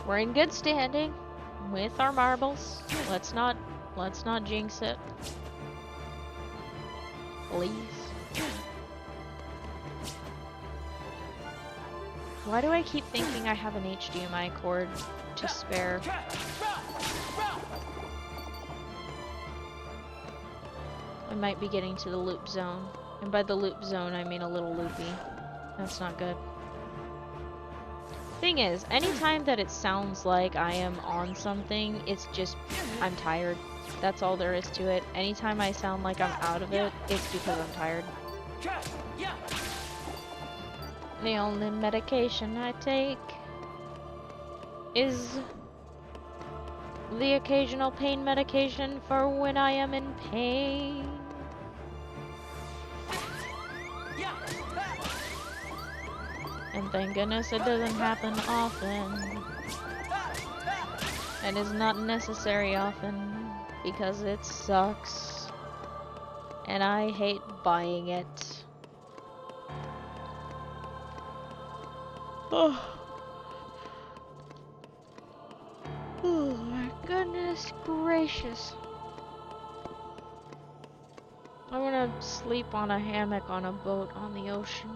We're in good standing with our marbles. Let's not jinx it. Please. Why do I keep thinking I have an HDMI cord to spare? I might be getting to the loop zone. And by the loop zone, I mean a little loopy. That's not good. Thing is, anytime that it sounds like I am on something, it's just, I'm tired. That's all there is to it. Anytime I sound like I'm out of it, it's because I'm tired. The only medication I take is the occasional pain medication for when I am in pain. And thank goodness it doesn't happen often. And is not necessary often because it sucks. And I hate buying it. Oh. Oh my goodness gracious. I wanna sleep on a hammock on a boat on the ocean.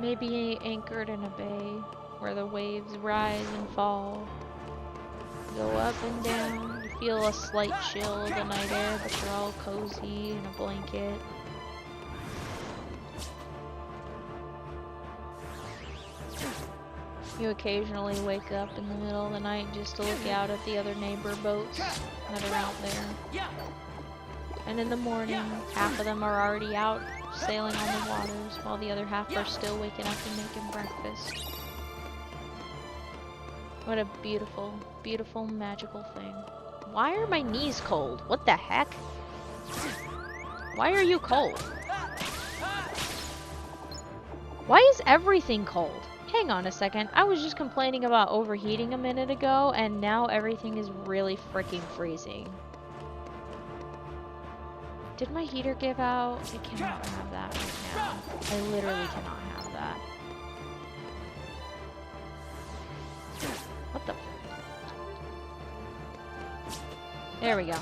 Maybe anchored in a bay where the waves rise and fall. Go up and down. You feel a slight chill of the night air, but you're all cozy in a blanket. You occasionally wake up in the middle of the night just to look out at the other neighbor boats that are out there. And in the morning, half of them are already out sailing on the waters, while the other half are still waking up and making breakfast. What a beautiful, beautiful, magical thing. Why are my knees cold? What the heck? Why are you cold? Why is everything cold? Hang on a second, I was just complaining about overheating a minute ago, and now everything is really freaking freezing. Did my heater give out? I cannot have that right now. I literally cannot have that. What the? There we go.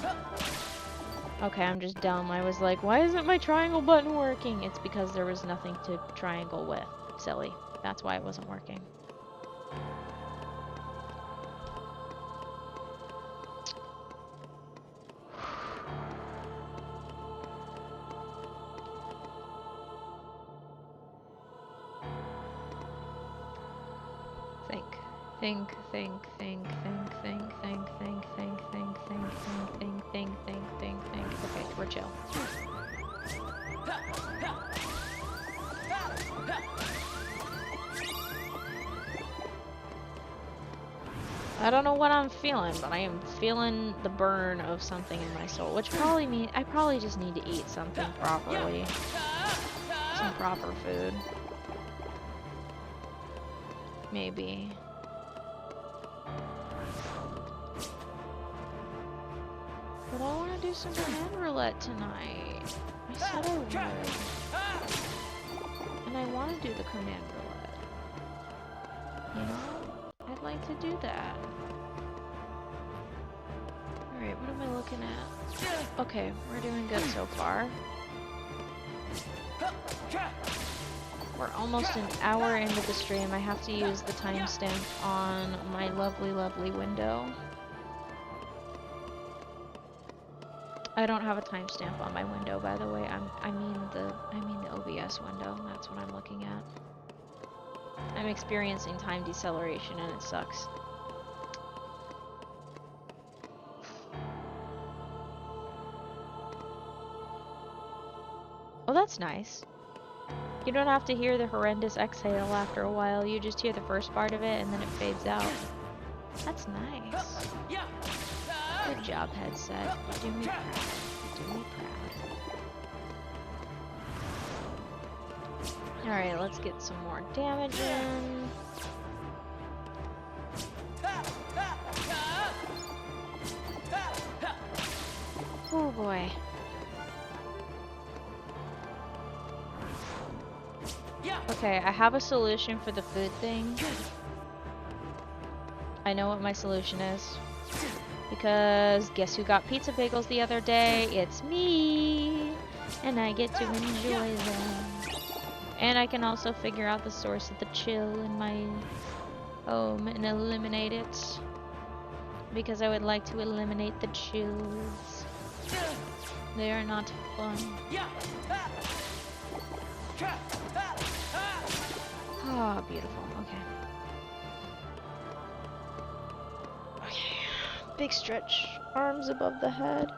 Okay, I'm just dumb. I was like, why isn't my triangle button working? It's because there was nothing to triangle with. Silly. That's why it wasn't working. Think, think, think, think, think, think, think, think, think, think, think, think, think, think, think. Okay, we're chill. I don't know what I'm feeling, but I am feeling the burn of something in my soul, which probably means I probably just need to eat something properly. Some proper food. Maybe. But I want to do some Command Roulette tonight. I said I would. And I want to do the Command Roulette. You know? I'd like to do that. Alright, what am I looking at? Okay, we're doing good so far. We're almost an hour into the stream. I have to use the timestamp on my lovely, lovely window. I don't have a timestamp on my window, by the way. I mean the OBS window. That's what I'm looking at. I'm experiencing time deceleration and it sucks. Oh, that's nice. You don't have to hear the horrendous exhale after a while. You just hear the first part of it and then it fades out. That's nice. Good job, headset. You do me proud. You do me proud. Alright, let's get some more damage in. Oh boy. Okay, I have a solution for the food thing. I know what my solution is. Because guess who got pizza bagels the other day? It's me! And I get to enjoy them. And I can also figure out the source of the chill in my home and eliminate it. Because I would like to eliminate the chills. They are not fun. Oh, beautiful. Okay. Okay. Big stretch. Arms above the head.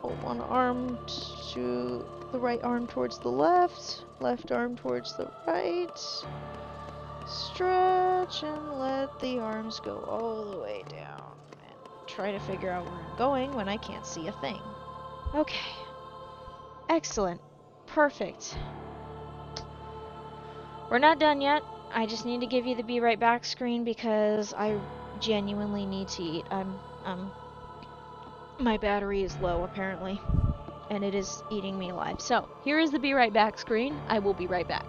Hold one arm to the right arm towards the left. Left arm towards the right. Stretch and let the arms go all the way down. And try to figure out where I'm going when I can't see a thing. Okay. Excellent. Perfect. We're not done yet. I just need to give you the be right back screen because I genuinely need to eat. My battery is low apparently, and it is eating me alive. So, here is the be right back screen. I will be right back.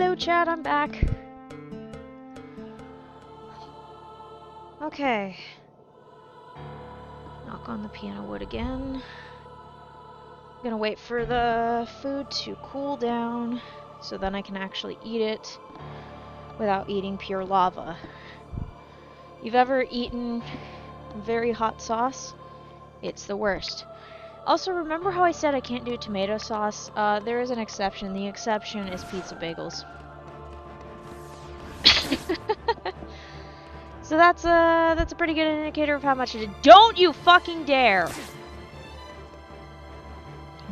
Hello, chat, I'm back. Okay. Knock on the piano wood again. I'm gonna wait for the food to cool down so then I can actually eat it without eating pure lava. You've ever eaten very hot sauce? It's the worst. Also, remember how I said I can't do tomato sauce? There is an exception. The exception is pizza bagels. So that's a pretty good indicator of how much it is. Don't you fucking dare!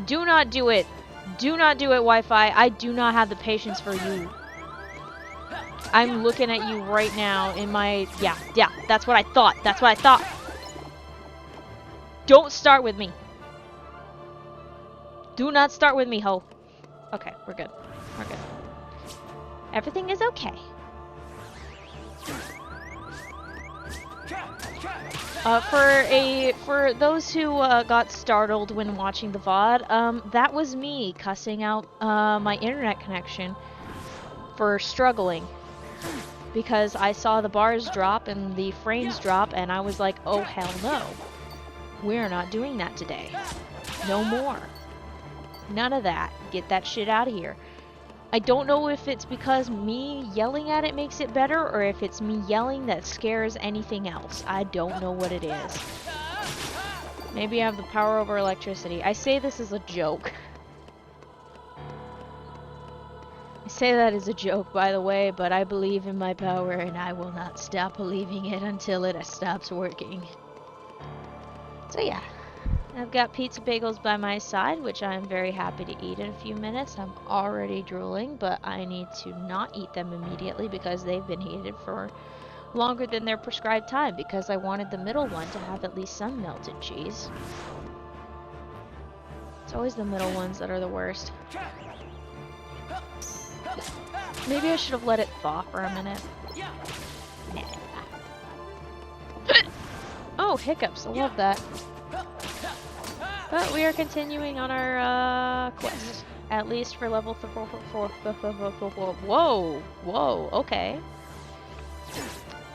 Do not do it. Do not do it, Wi-Fi. I do not have the patience for you. I'm looking at you right now in my... Yeah, that's what I thought. That's what I thought. Don't start with me. Do not start with me, ho. Okay, we're good. We're good. Everything is okay. For those who got startled when watching the VOD, that was me cussing out my internet connection for struggling. Because I saw the bars drop and the frames drop and I was like, oh hell no. We're not doing that today. No more. None of that. Get that shit out of here. I don't know if it's because me yelling at it makes it better or if it's me yelling that scares anything else. I don't know what it is. Maybe I have the power over electricity. I say this as a joke. I say that as a joke, by the way, but I believe in my power and I will not stop believing it until it stops working. So yeah. I've got pizza bagels by my side, which I'm very happy to eat in a few minutes. I'm already drooling, but I need to not eat them immediately because they've been heated for longer than their prescribed time because I wanted the middle one to have at least some melted cheese. It's always the middle ones that are the worst. Maybe I should have let it thaw for a minute. Nah. Oh, hiccups. I love that. But we are continuing on our quest, at least for level 4. Whoa, whoa, okay.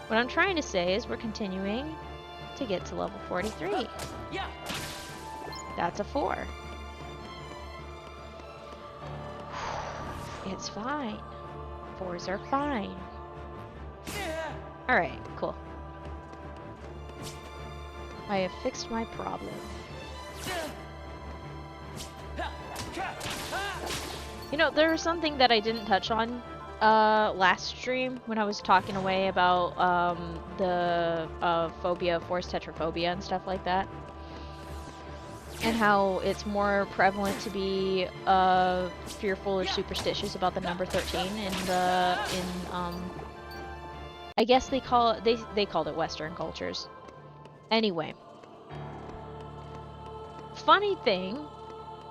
What I'm trying to say is we're continuing to get to level 43. That's a 4. It's fine. 4s are fine. Alright, cool. I have fixed my problem. You know, there was something that I didn't touch on last stream when I was talking away about the phobia, forced tetraphobia and stuff like that. And how it's more prevalent to be fearful or superstitious about the number 13 I guess they called it Western cultures. Anyway. Funny thing,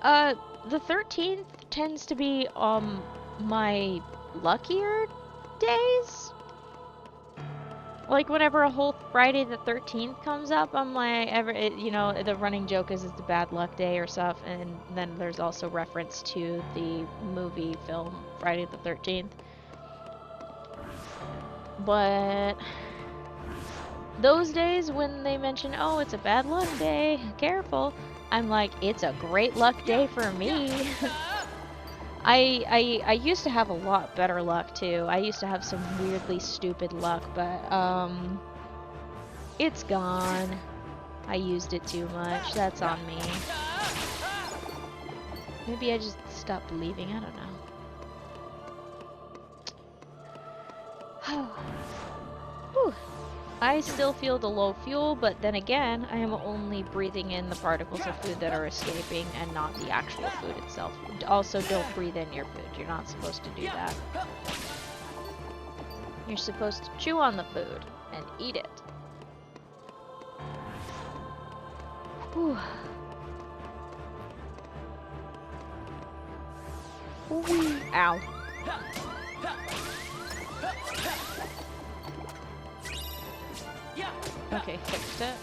the 13th tends to be, my luckier days. Like, whenever a whole Friday the 13th comes up, I'm like, you know, the running joke is it's a bad luck day or stuff, and then there's also reference to the movie film Friday the 13th. But those days when they mention, oh, it's a bad luck day, careful, I'm like, it's a great luck day for me. I used to have a lot better luck too. I used to have some weirdly stupid luck, but it's gone. I used it too much. That's on me. Maybe I just stopped believing. I don't know. Whew. I still feel the low fuel, but then again, I am only breathing in the particles of food that are escaping and not the actual food itself. Also, don't breathe in your food. You're not supposed to do that. You're supposed to chew on the food and eat it. Whew. Ooh. Ow. Okay, fixed it.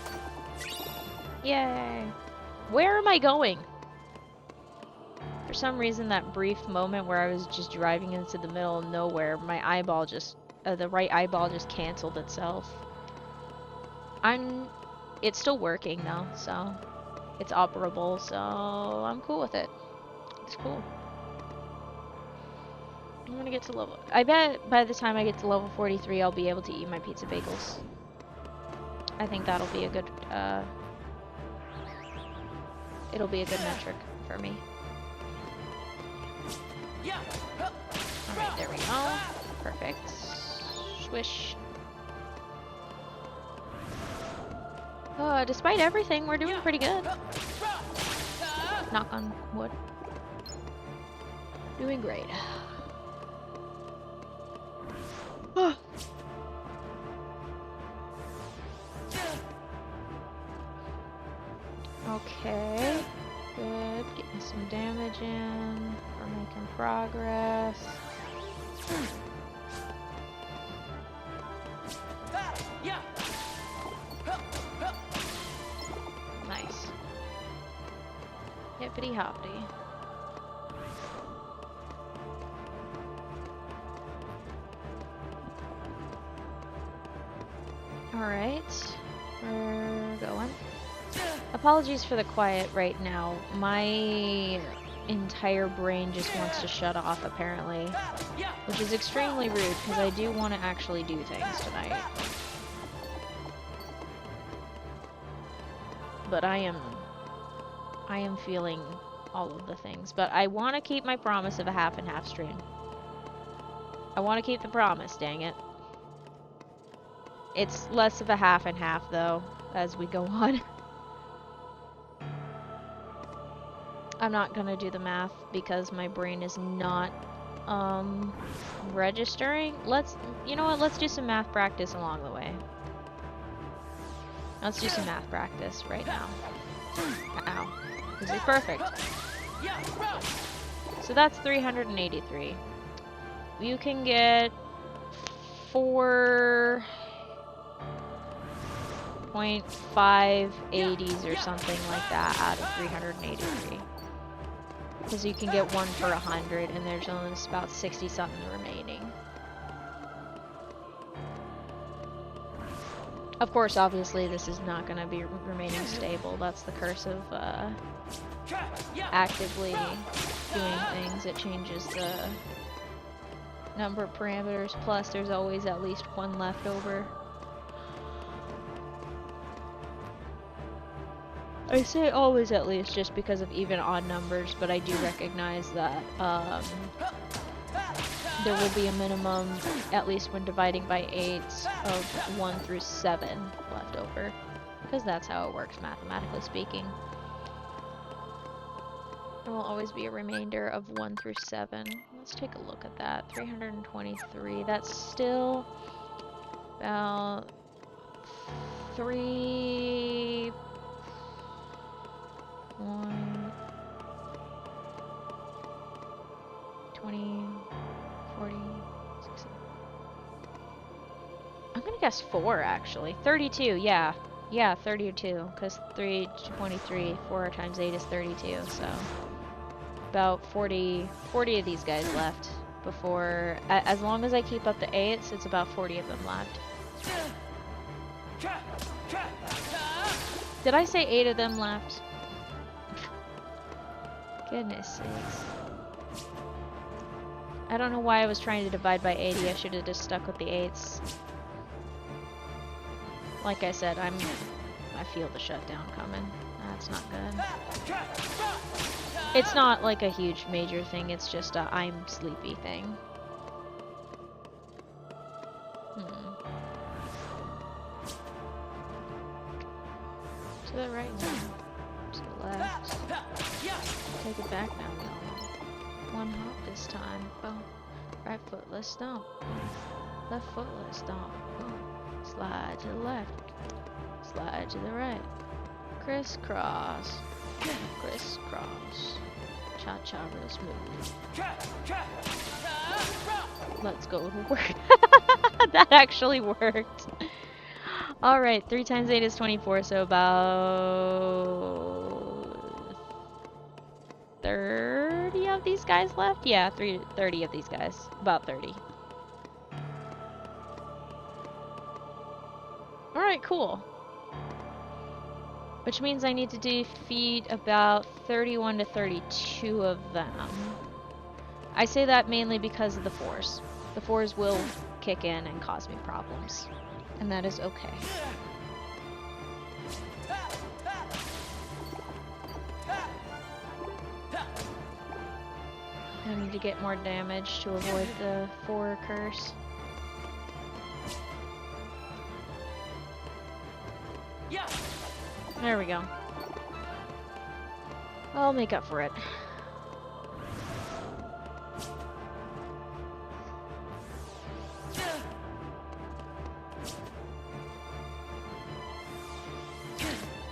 Yay! Where am I going? For for some reason, that brief moment where I was just driving into the middle of nowhere, my eyeball just, the right eyeball just canceled itself. It's still working though, so it's operable, so I'm cool with it. It's cool. I'm gonna get to level... I bet by the time I get to level 43, I'll be able to eat my pizza bagels. I think that'll be a good, it'll be a good metric for me. Alright, there we go. Perfect. Swish. Despite everything, we're doing pretty good. Knock on wood. Doing great. Okay. Good. Getting some damage in. We're making progress. Nice. Hippity hoppity. Alright. We're going. Apologies for the quiet right now. My entire brain just wants to shut off, apparently. Which is extremely rude, because I do want to actually do things tonight. But I am feeling all of the things. But I want to keep my promise of a half and half stream. I want to keep the promise, dang it. It's less of a half and half, though, as we go on. I'm not gonna do the math because my brain is not registering. You know what, let's do some math practice along the way. Let's do some math practice right now. Ow. This is perfect. So that's 383. You can get 4.580s or something like that out of 383. Because you can get 1 for 100, and there's only about 60 something remaining. Of course, obviously, this is not going to be remaining stable. That's the curse of actively doing things. It changes the number of parameters, plus there's always at least one left over. I say always at least just because of even odd numbers, but I do recognize that there will be a minimum, at least when dividing by 8, of 1 through 7 left over. Because that's how it works, mathematically speaking. There will always be a remainder of 1 through 7. Let's take a look at that. 323. That's still about 3... 20, 40, 60. I'm gonna guess 4 actually. 32, yeah. Yeah, 32. Because 3 to 23, 4 times 8 is 32, so. About 40 of these guys left before. As long as I keep up the 8s, it's about 40 of them left. Did I say 8 of them left? Goodness sakes. I don't know why I was trying to divide by 80. I should have just stuck with the 8s. Like I said, I feel the shutdown coming. That's not good. It's not like a huge major thing, it's just a I'm sleepy thing. To the right now. To the left. Take it back now, y'all. One hop this time. Boom. Right foot, let's stomp. Boom. Left foot, let's stomp. Boom. Slide to the left. Slide to the right. Crisscross. Crisscross. Cha-cha real smooth. Let's go to work. That actually worked. Alright, 3 times 8 is 24, so about 30? 30 of these guys left? Yeah, 30 of these guys. About 30. Alright, cool. Which means I need to defeat about 31 to 32 of them. I say that mainly because of the fours. The fours will kick in and cause me problems. And that is okay. I need to get more damage to avoid the 4 curse. There we go. I'll make up for it.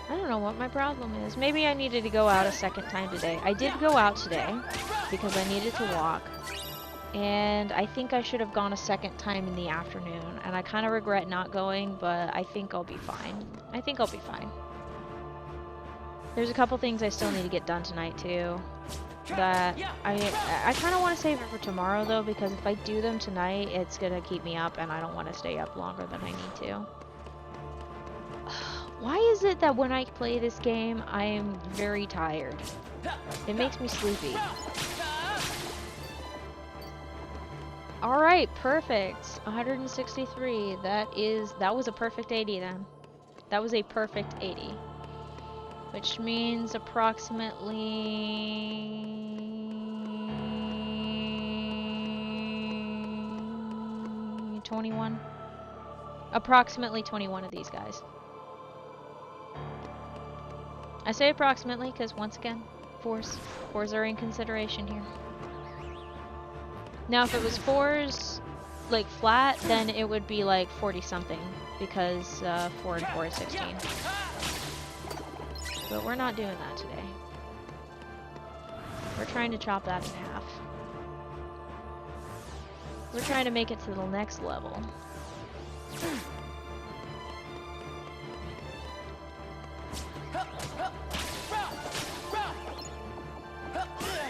I don't know what my problem is. Maybe I needed to go out a second time today. I did go out today because I needed to walk. And I think I should have gone a second time in the afternoon. And I kind of regret not going, but I think I'll be fine. I think I'll be fine. There's a couple things I still need to get done tonight too. That I kind of want to save it for tomorrow though, because if I do them tonight, it's gonna keep me up, and I don't want to stay up longer than I need to. Why is it that when I play this game, I am very tired? It makes me sleepy. Alright, perfect. 163. That was a perfect 80 then. That was a perfect 80. Which means approximately 21. Approximately 21 of these guys. I say approximately because, once again, fours are in consideration here. Now, if it was fours, like flat, then it would be like 40 something because 4 and 4 is 16. But we're not doing that today. We're trying to chop that in half. We're trying to make it to the next level.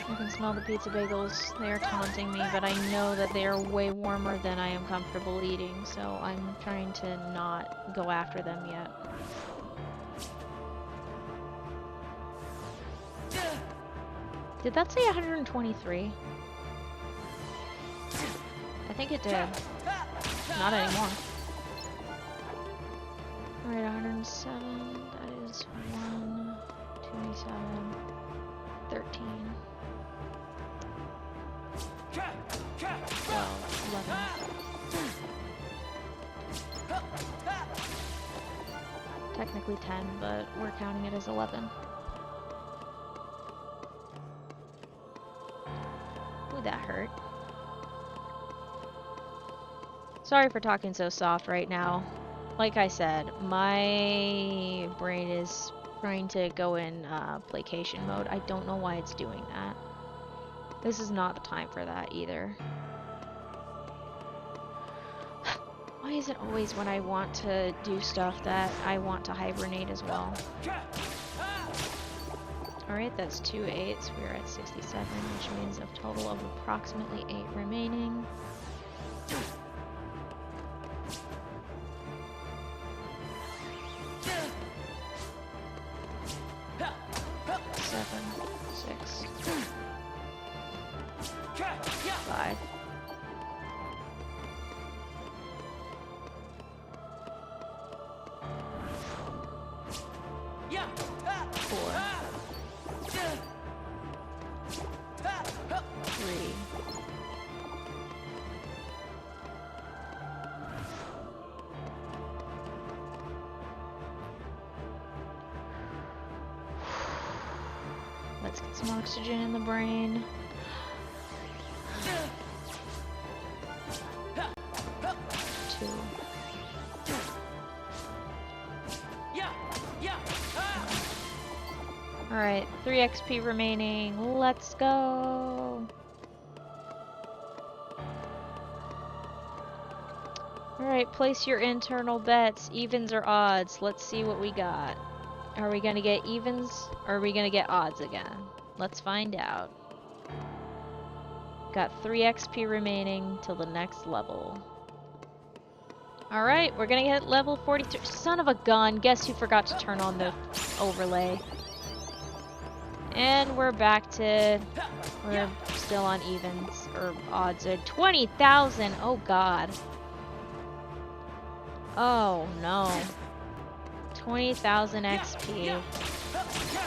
I can smell the pizza bagels. They are taunting me, but I know that they are way warmer than I am comfortable eating, so I'm trying to not go after them yet. Did that say 123? I think it did. Not anymore. Alright, 107. That is 1, 27, 13. 12, 11. Technically 10, but we're counting it as 11. Ooh, that hurt. Sorry for talking so soft right now. Like I said, my brain is trying to go in placation mode. I don't know why it's doing that. This is not the time for that either. Why is it always when I want to do stuff that I want to hibernate as well? Alright, that's 2 8s. We're at 67, which means a total of approximately 8 remaining. Let's get some oxygen in the brain. Two. Alright, 3 XP remaining. Let's go! Alright, place your internal bets. Evens or odds. Let's see what we got. Are we gonna get evens, or are we gonna get odds again? Let's find out. Got 3 XP remaining till the next level. Alright, we're gonna get level 43. Son of a gun, guess who forgot to turn on the overlay? And we're back to... We're still on evens, or odds. 20,000! Oh god. Oh no. 20,000 XP.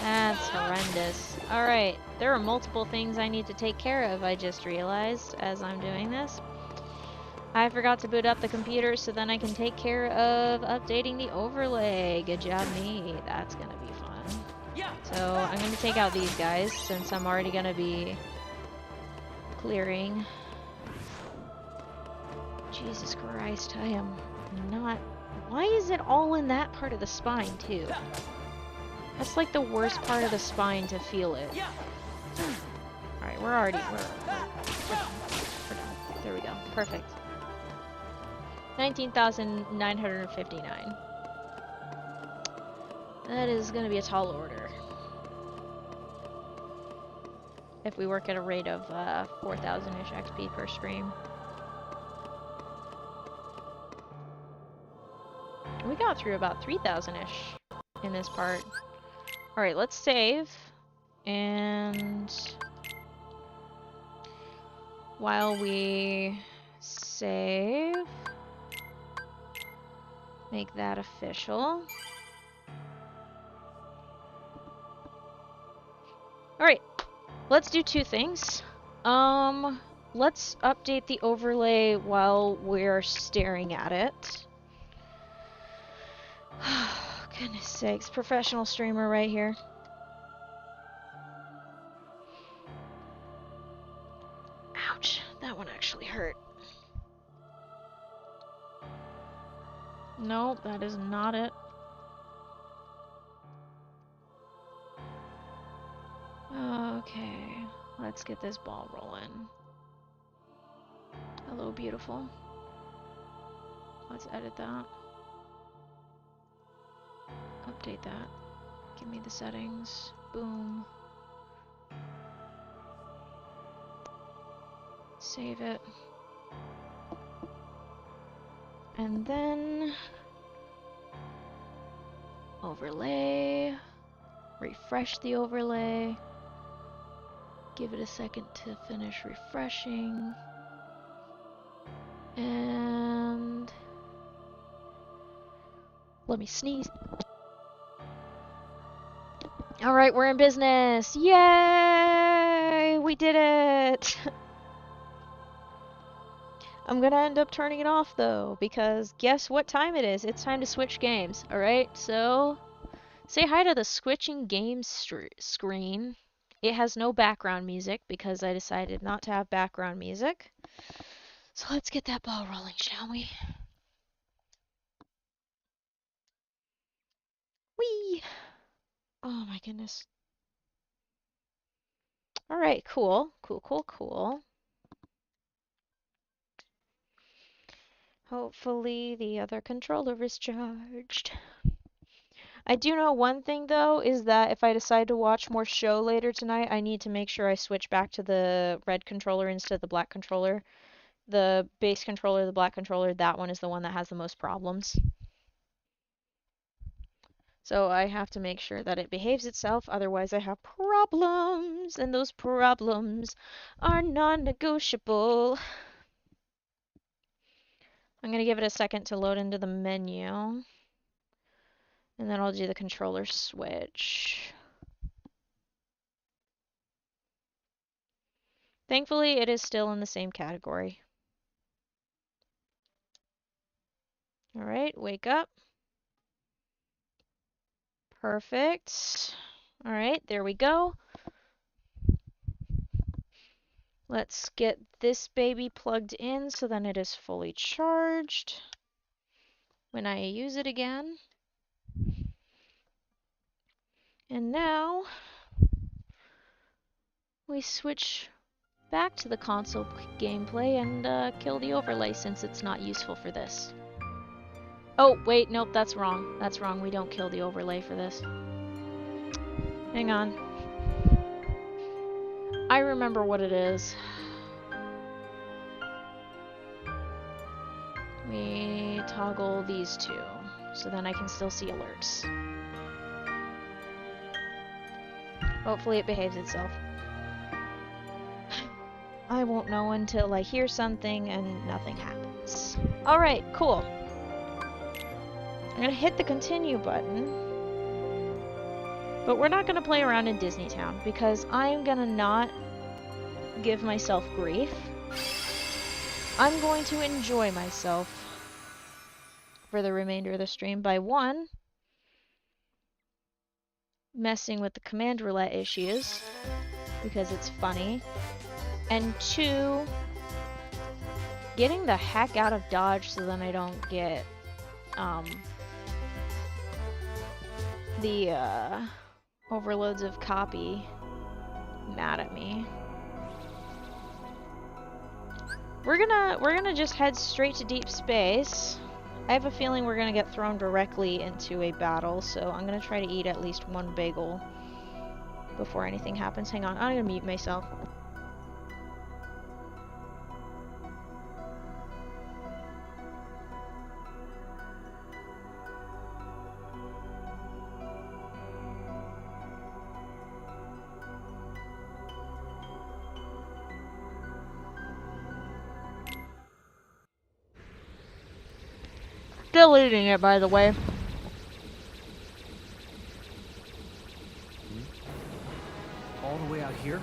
That's horrendous. Alright, there are multiple things I need to take care of, I just realized, as I'm doing this. I forgot to boot up the computer so then I can take care of updating the overlay. Good job me. That's gonna be fun. So I'm gonna take out these guys since I'm already gonna be clearing. Jesus Christ, I am not... Why is it all in that part of the spine too? That's like the worst part of the spine to feel it. Alright, we're done. There we go. Perfect. 19,959. That is going to be a tall order. If we work at a rate of 4,000-ish XP per stream. We got through about 3,000-ish in this part. Alright, let's save. And while we save, make that official. Alright, let's do 2 things. Let's update the overlay while we're staring at it. Goodness sakes, professional streamer right here. Ouch, that one actually hurt. No, that is not it. Okay, let's get this ball rolling. Hello, beautiful. Let's edit that. Update that. Give me the settings. Boom. Save it. And then overlay. Refresh the overlay. Give it a second to finish refreshing. And let me sneeze. Alright, we're in business! Yay! We did it! I'm gonna end up turning it off though, because guess what time it is? It's time to switch games, alright? So, say hi to the switching games screen. It has no background music because I decided not to have background music. So let's get that ball rolling, shall we? Whee! Oh my goodness. Alright, cool. Cool. Hopefully the other controller is charged. I do know one thing though, is that if I decide to watch more show later tonight, I need to make sure I switch back to the red controller instead of the black controller. The base controller, the black controller, that one is the one that has the most problems. So I have to make sure that it behaves itself, otherwise I have problems, and those problems are non-negotiable. I'm gonna give it a second to load into the menu, and then I'll do the controller switch. Thankfully, it is still in the same category. Alright, wake up. Perfect. Alright, there we go. Let's get this baby plugged in so then it is fully charged when I use it again. And now we switch back to the console gameplay and kill the overlay since it's not useful for this. Oh, wait, nope, that's wrong. That's wrong, we don't kill the overlay for this. Hang on. I remember what it is. We toggle these two, so then I can still see alerts. Hopefully it behaves itself. I won't know until I hear something and nothing happens. Alright, cool. I'm gonna hit the continue button. But we're not gonna play around in Disney Town because I'm gonna not give myself grief. I'm going to enjoy myself for the remainder of the stream by 1, messing with the Command Roulette issues because it's funny, and 2, getting the heck out of Dodge so then I don't get the overloads of copy mad at me. We're gonna just head straight to deep space. I have a feeling we're gonna get thrown directly into a battle, so I'm gonna try to eat at least 1 bagel before anything happens. Hang on, I'm gonna mute myself. Still eating it, by the way. All the way out here?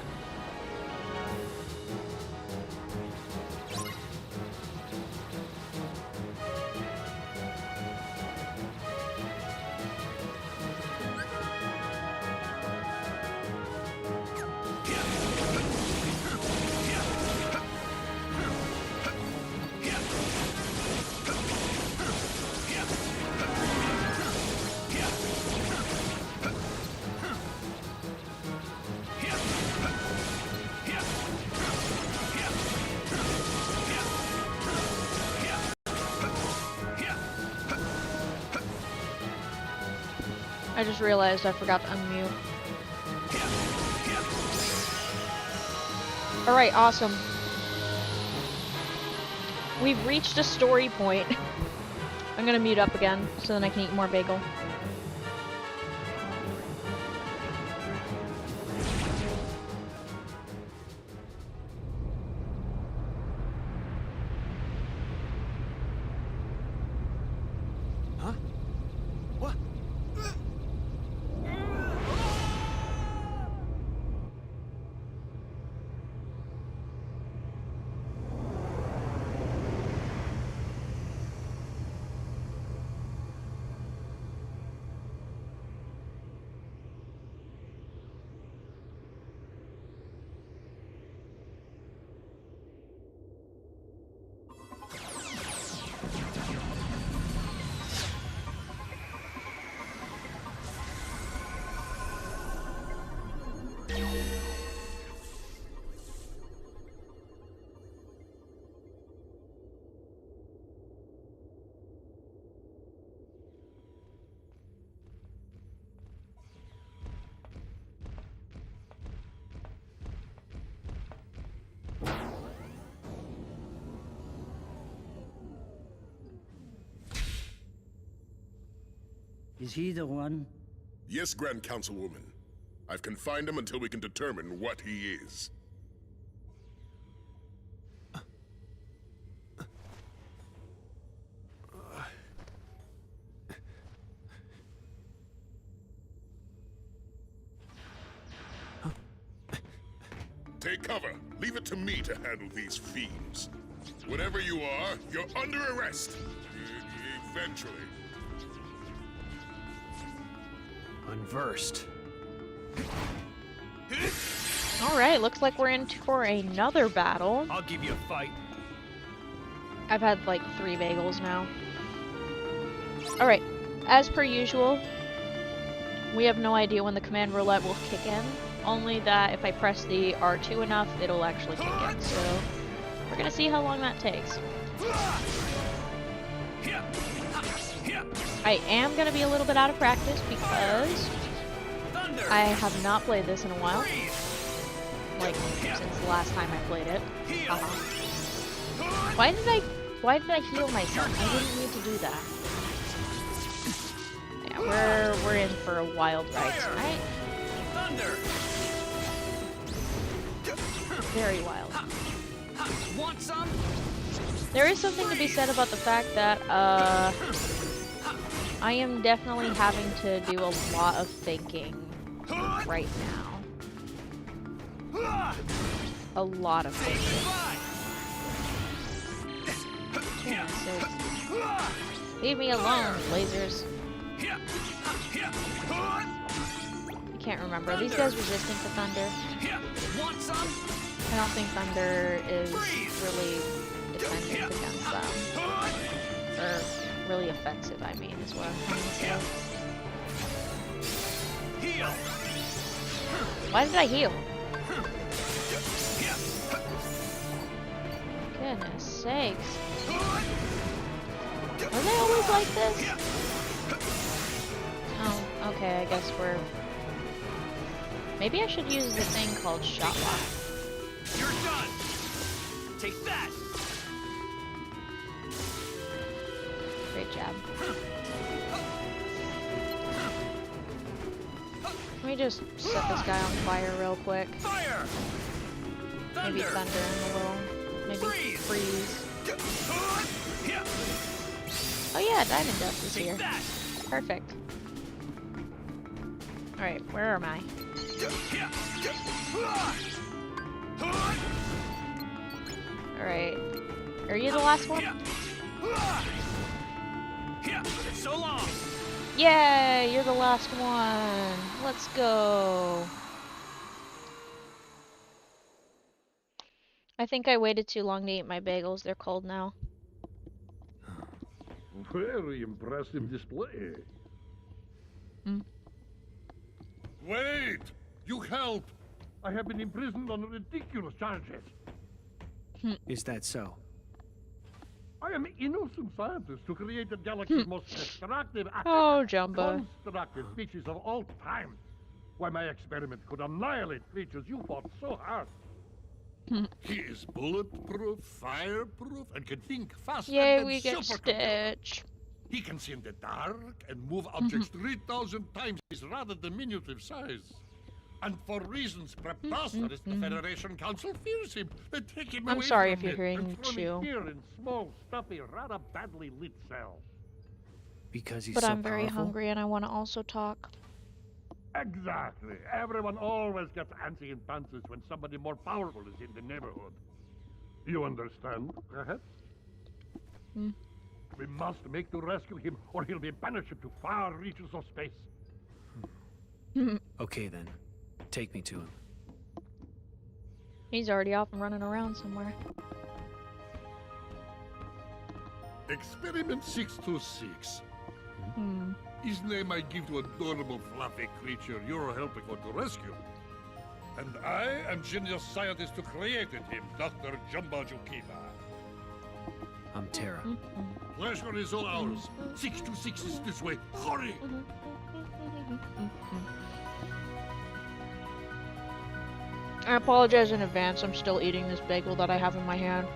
I just realized I forgot to unmute. Alright, awesome. We've reached a story point. I'm gonna mute up again, so then I can eat more bagel. Huh? What? Is he the one? Yes, Grand Councilwoman. I've confined him until we can determine what he is. Take cover. Leave it to me to handle these fiends. Whatever you are, you're under arrest. Eventually. Unversed. Alright, looks like we're in for another battle. I'll give you a fight. I've had like 3 bagels now. Alright, as per usual, we have no idea when the Command Roulette will kick in. Only that if I press the R2 enough, it'll actually kick in. So, we're gonna see how long that takes. I am gonna be a little bit out of practice because I have not played this in a while. Like, since the last time I played it. Why did I Why did I heal myself? I didn't need to do that. Yeah, we're in for a wild ride tonight. Thunder! Very wild. Want some? There is something to be said about the fact that I am definitely having to do a lot of thinking right now. A lot of thinking. Leave me alone, lasers. I can't remember. Are these guys resistant to thunder? Want some? I don't think thunder is really defendant against them. Or really offensive, I mean, is what I'm trying to say. Heal. Why did I heal? Goodness sakes. Were they always like this? Oh, okay, I guess we're... Maybe I should use the thing called Shot Lock. You're done. Take that. Great job. Let me just set this guy on fire real quick. Fire. Maybe thunder him a little. Maybe freeze. Oh yeah, Diamond Dust is here. Perfect. Alright, where am I? Alright. Are you the last one? So long. Yay! You're the last one! Let's go! I think I waited too long to eat my bagels. They're cold now. Very impressive display. Wait! You helped! I have been imprisoned on ridiculous charges. Is that so? I am an innocent scientist who created the galaxy's most destructive, Oh, Jumbo. constructive species of all time. Why, my experiment could annihilate creatures you fought so hard. He is bulletproof, fireproof, and can think faster Yay, than we get supercomputer. Stitch. He can see in the dark and move objects 3,000 times his rather diminutive size. And for reasons preposterous, the Federation Council fears him. They take him I'm away sorry from if you're me hearing and me throw me chew. Here in small, stuffy, rather badly lit cells. Because he's But so I'm very powerful? hungry and I want to also talk. Exactly. Everyone always gets antsy in pantsy when somebody more powerful is in the neighborhood. You understand, perhaps? We must make to rescue him, or he'll be banished to far reaches of space. Okay then. Take me to him. He's already off and running around somewhere. Experiment 626. His name I give to adorable fluffy creature you're helping for to rescue. And I am genius scientist who created him, Dr. Jumbo Jukiba. I'm Terra. Pleasure is all ours. 626 is this way. Hurry! I apologize in advance. I'm still eating this bagel that I have in my hand.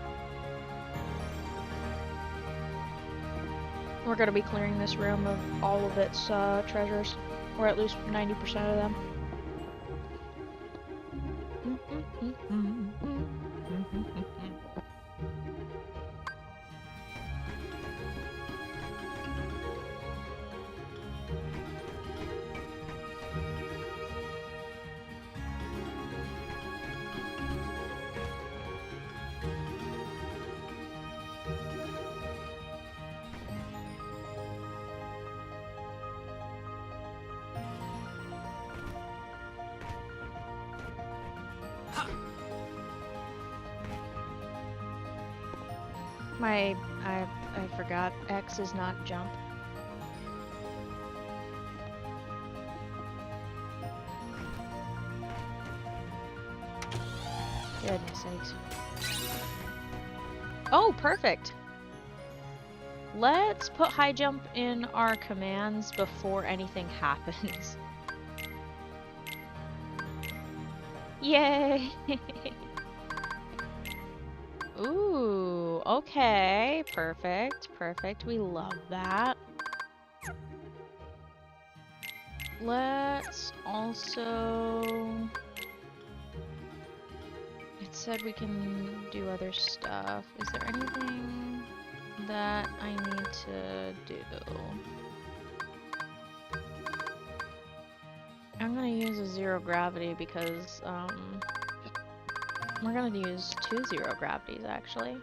We're gonna be clearing this room of all of its treasures, or at least 90% of them. I forgot. X is not jump. Goodness sakes. Oh, perfect! Let's put high jump in our commands before anything happens. Yay! Ooh, okay. Perfect, perfect. We love that. Let's also... It said we can do other stuff. Is there anything that I need to do? I'm gonna use a 0 gravity because, we're gonna use 2 0 gravities, actually.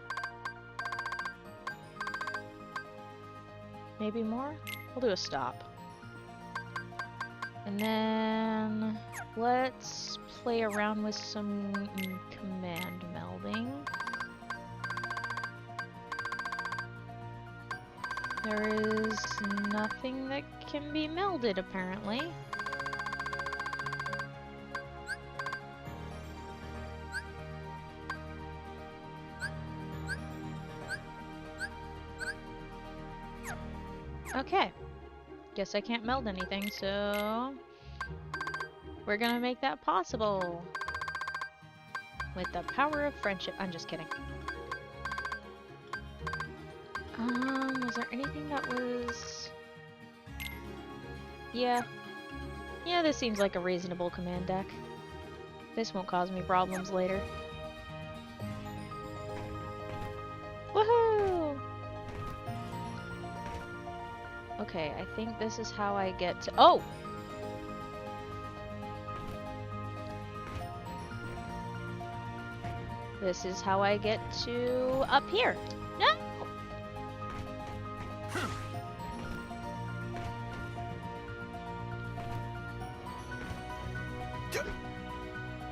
Maybe more? We'll do a stop. And then let's play around with some command melding. There is nothing that can be melded, apparently. Okay. Guess I can't meld anything, so we're gonna make that possible with the power of friendship. I'm just kidding. Was there anything that was... Yeah, this seems like a reasonable command deck. This won't cause me problems later. Woohoo! Okay, I think this is how I get to... Oh! This is how I get to up here. No!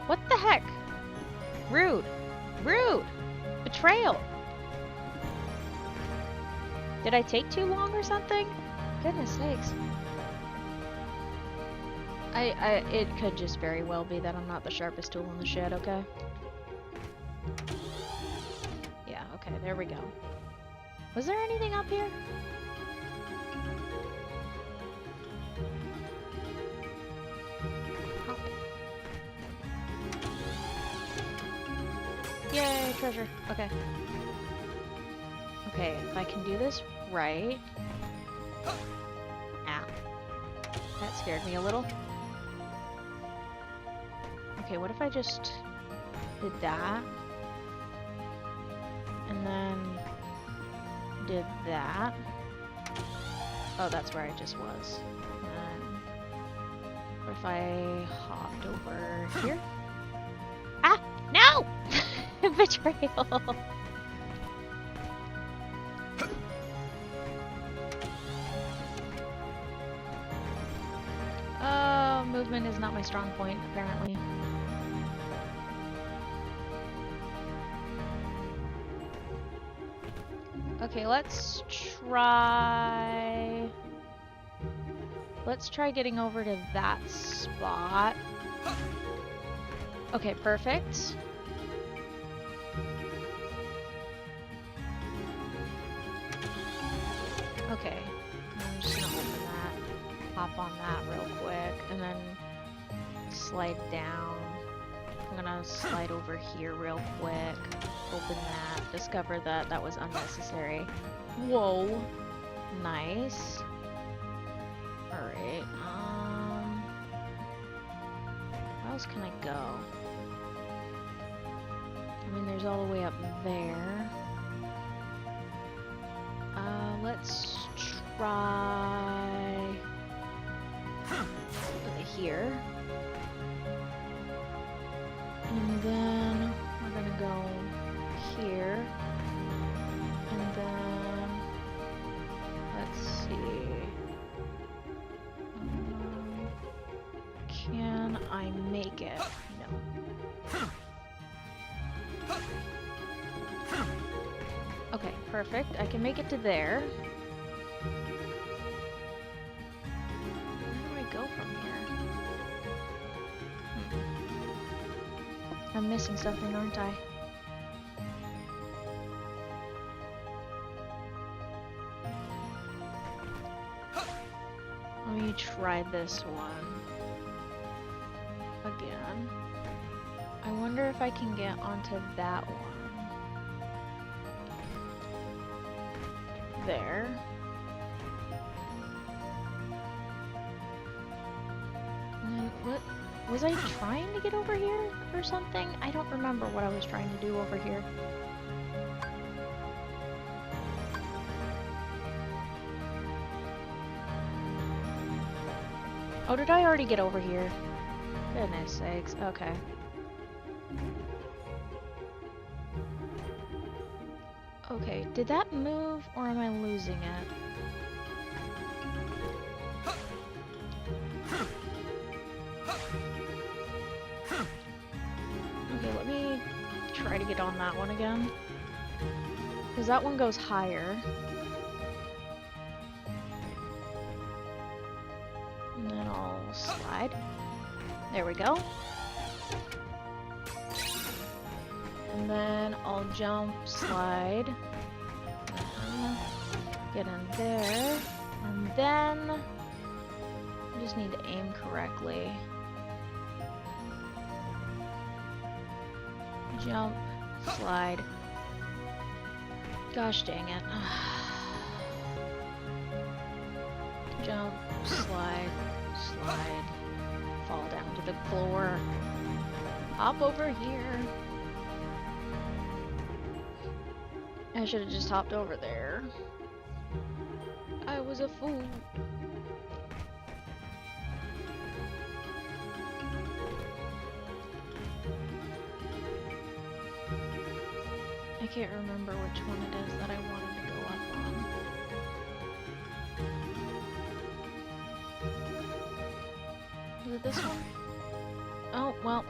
What the heck? Rude. Rude. Betrayal. Did I take too long or something? Goodness sakes. It could just very well be that I'm not the sharpest tool in the shed, okay? Yeah, okay, there we go. Was there anything up here? Oh. Yay, treasure. Okay. Okay, if I can do this right... Ow. That scared me a little. Okay, what if I just did that? And then did that. Oh, that's where I just was. And what if I hopped over here? Ah! No! Betrayal! Movement is not my strong point, apparently. Okay, let's try getting over to that spot. Okay, perfect. Okay, I'm just gonna open that, hop on that real quick, and then slide down. I'm gonna slide over here real quick, open that, discover that that was unnecessary. Whoa, nice. Alright, where else can I go? I mean, there's all the way up there. Let's try here. And then we're gonna go here. And then let's see. Can I make it? No. Okay, perfect. I can make it to there. Where do I go from here? I'm missing something, aren't I? Let me try this one again. I wonder if I can get onto that one. there. And then what? Was I trying to get over here or something? I don't remember what I was trying to do over here. Oh, did I already get over here? Goodness sakes. Okay. Okay, did that move or am I losing it? Okay, let me try to get on that one again. Because that one goes higher. And then I'll slide. There we go. And then I'll jump, slide. Get in there. And then I just need to aim correctly. Jump, slide. Gosh dang it. Jump, slide, slide. Fall down to the floor. Hop over here. I should have just hopped over there. I was a fool. I can't remember which one it is that I wanted to go up on. Is it this one? Oh, well.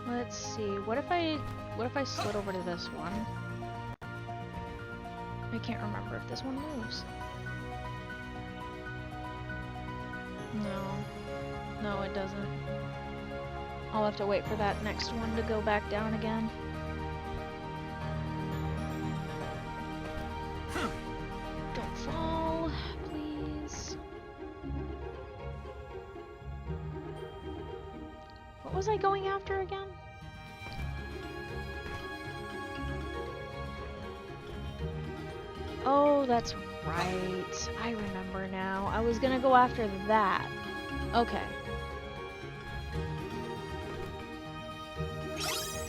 Let's see. What if I slid over to this one? I can't remember if this one moves. No, it doesn't. I'll have to wait for that next one to go back down again. Don't fall, please. What was I going after again? Oh, that's right. I remember now. I was gonna go after that. Okay.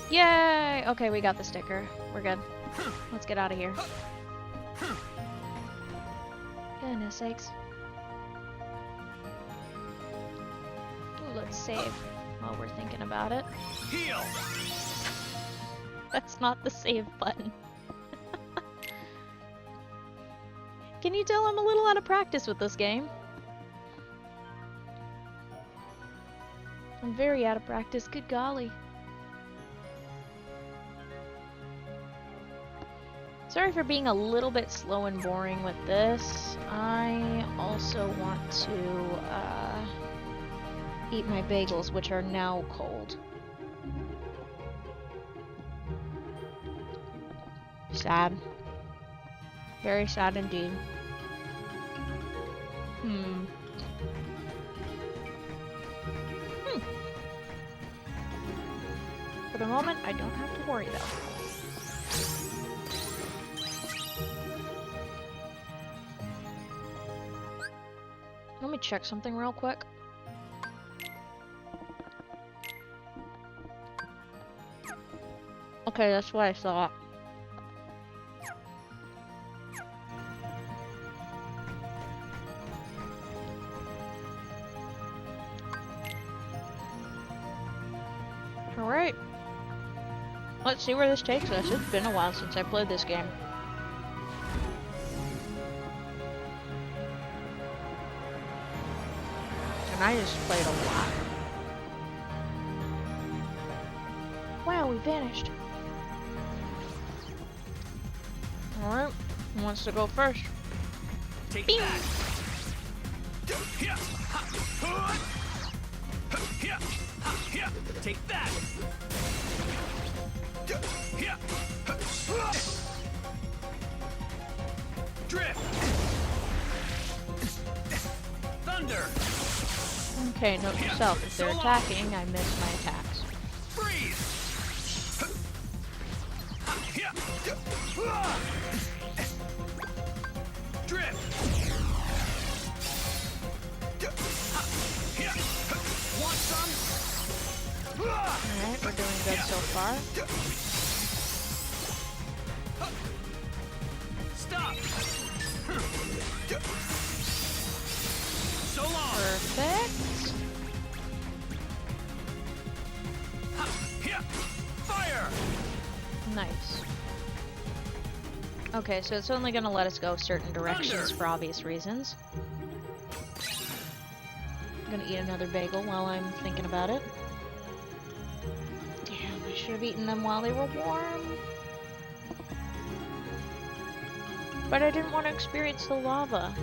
Yay! Okay, we got the sticker. We're good. Let's get out of here. Goodness sakes. Ooh, let's save while we're thinking about it. Heal! That's not the save button. Can you tell I'm a little out of practice with this game? I'm very out of practice, good golly. Sorry for being a little bit slow and boring with this. I also want to eat my bagels, which are now cold. Sad. Very sad indeed. For the moment, I don't have to worry though. Let me check something real quick. Okay, that's what I thought. Alright. Let's see where this takes us. It's been a while since I played this game. And I just played a lot. Wow, we vanished. Alright, who wants to go first? Take Beam. that! Take that! Okay, note to self, if they're attacking, I miss my attacks. Freeze! Drift! Want some? Alright, we're doing good so far. Stop! So long! Perfect. Fire! Nice. Okay, so it's only gonna let us go certain directions for obvious reasons. I'm gonna eat another bagel while I'm thinking about it. Damn, I should have eaten them while they were warm. But I didn't want to experience the lava.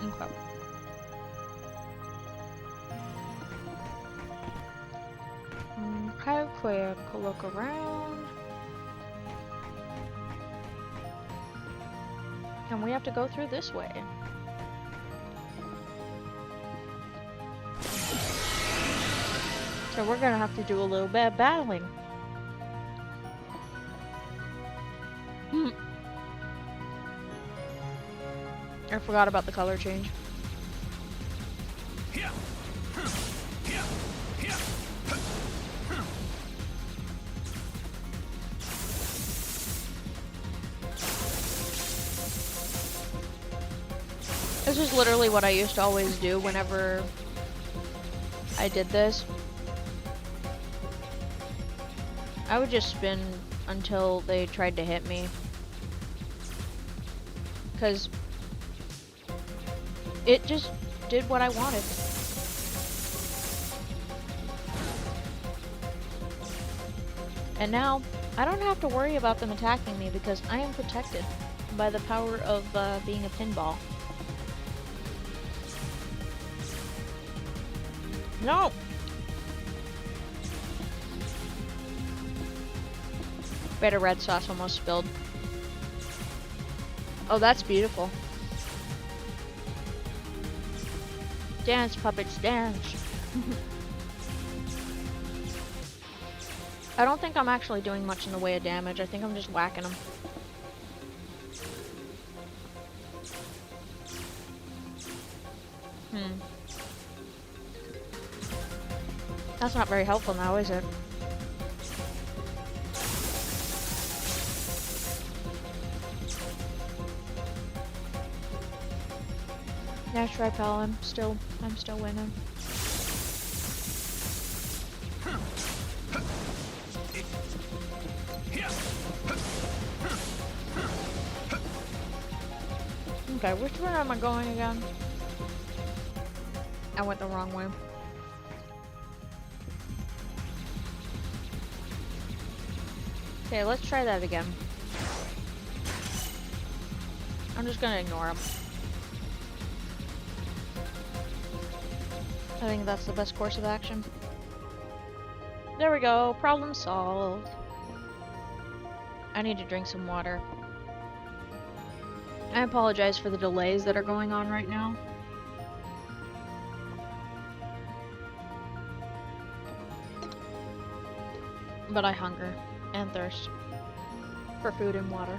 Okay. Okay, quick look around. And we have to go through this way. So we're gonna have to do a little bit of battling. I forgot about the color change. This is literally what I used to always do whenever I did this. I would just spin until they tried to hit me. Because it just did what I wanted. And now, I don't have to worry about them attacking me because I am protected by the power of being a pinball. No! Better red sauce almost spilled. Oh, that's beautiful. Dance, puppets, dance. I don't think I'm actually doing much in the way of damage. I think I'm just whacking them. That's not very helpful now, is it? Nice try, pal. I'm still winning. Okay, which way am I going again? I went the wrong way. Okay, let's try that again. I'm just gonna ignore him. I think that's the best course of action. There we go, problem solved. I need to drink some water. I apologize for the delays that are going on right now. But I hunger and thirst for food and water.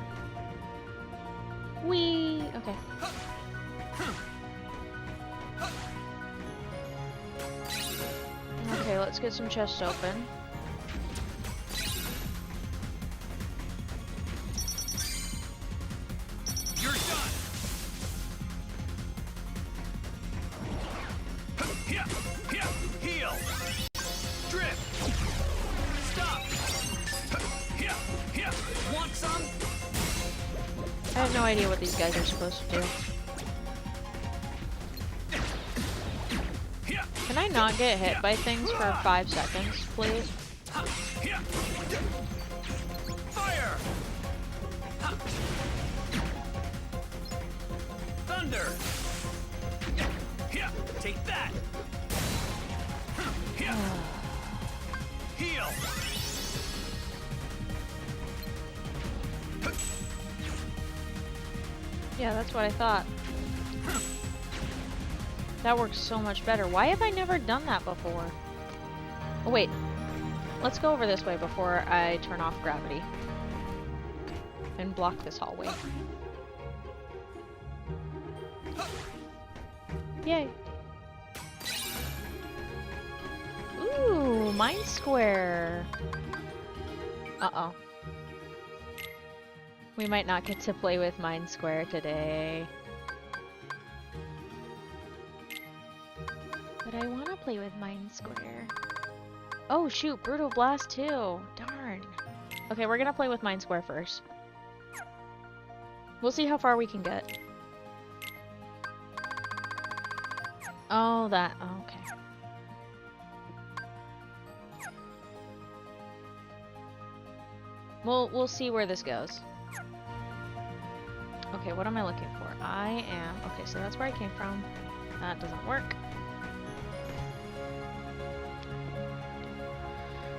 Whee! Okay. Okay, let's get some chests open. You're done. Heal. Drift. Stop. Want some? I have no idea what these guys are supposed to do. Can I not get hit by things for 5 seconds, please? Fire! Thunder! Take that! Heal! Yeah, that's what I thought. That works so much better. Why have I never done that before? Oh, wait. Let's go over this way before I turn off gravity. And block this hallway. Yay. Ooh, Mine Square. Uh-oh. We might not get to play with Mine Square today. But I want to play with Mine Square. Oh shoot, Brutal Blast too. Darn. Okay, we're gonna play with Mine Square first. We'll see how far we can get. Oh, that. Oh, okay. We'll see where this goes. Okay, what am I looking for? I am... Okay, so that's where I came from. That doesn't work.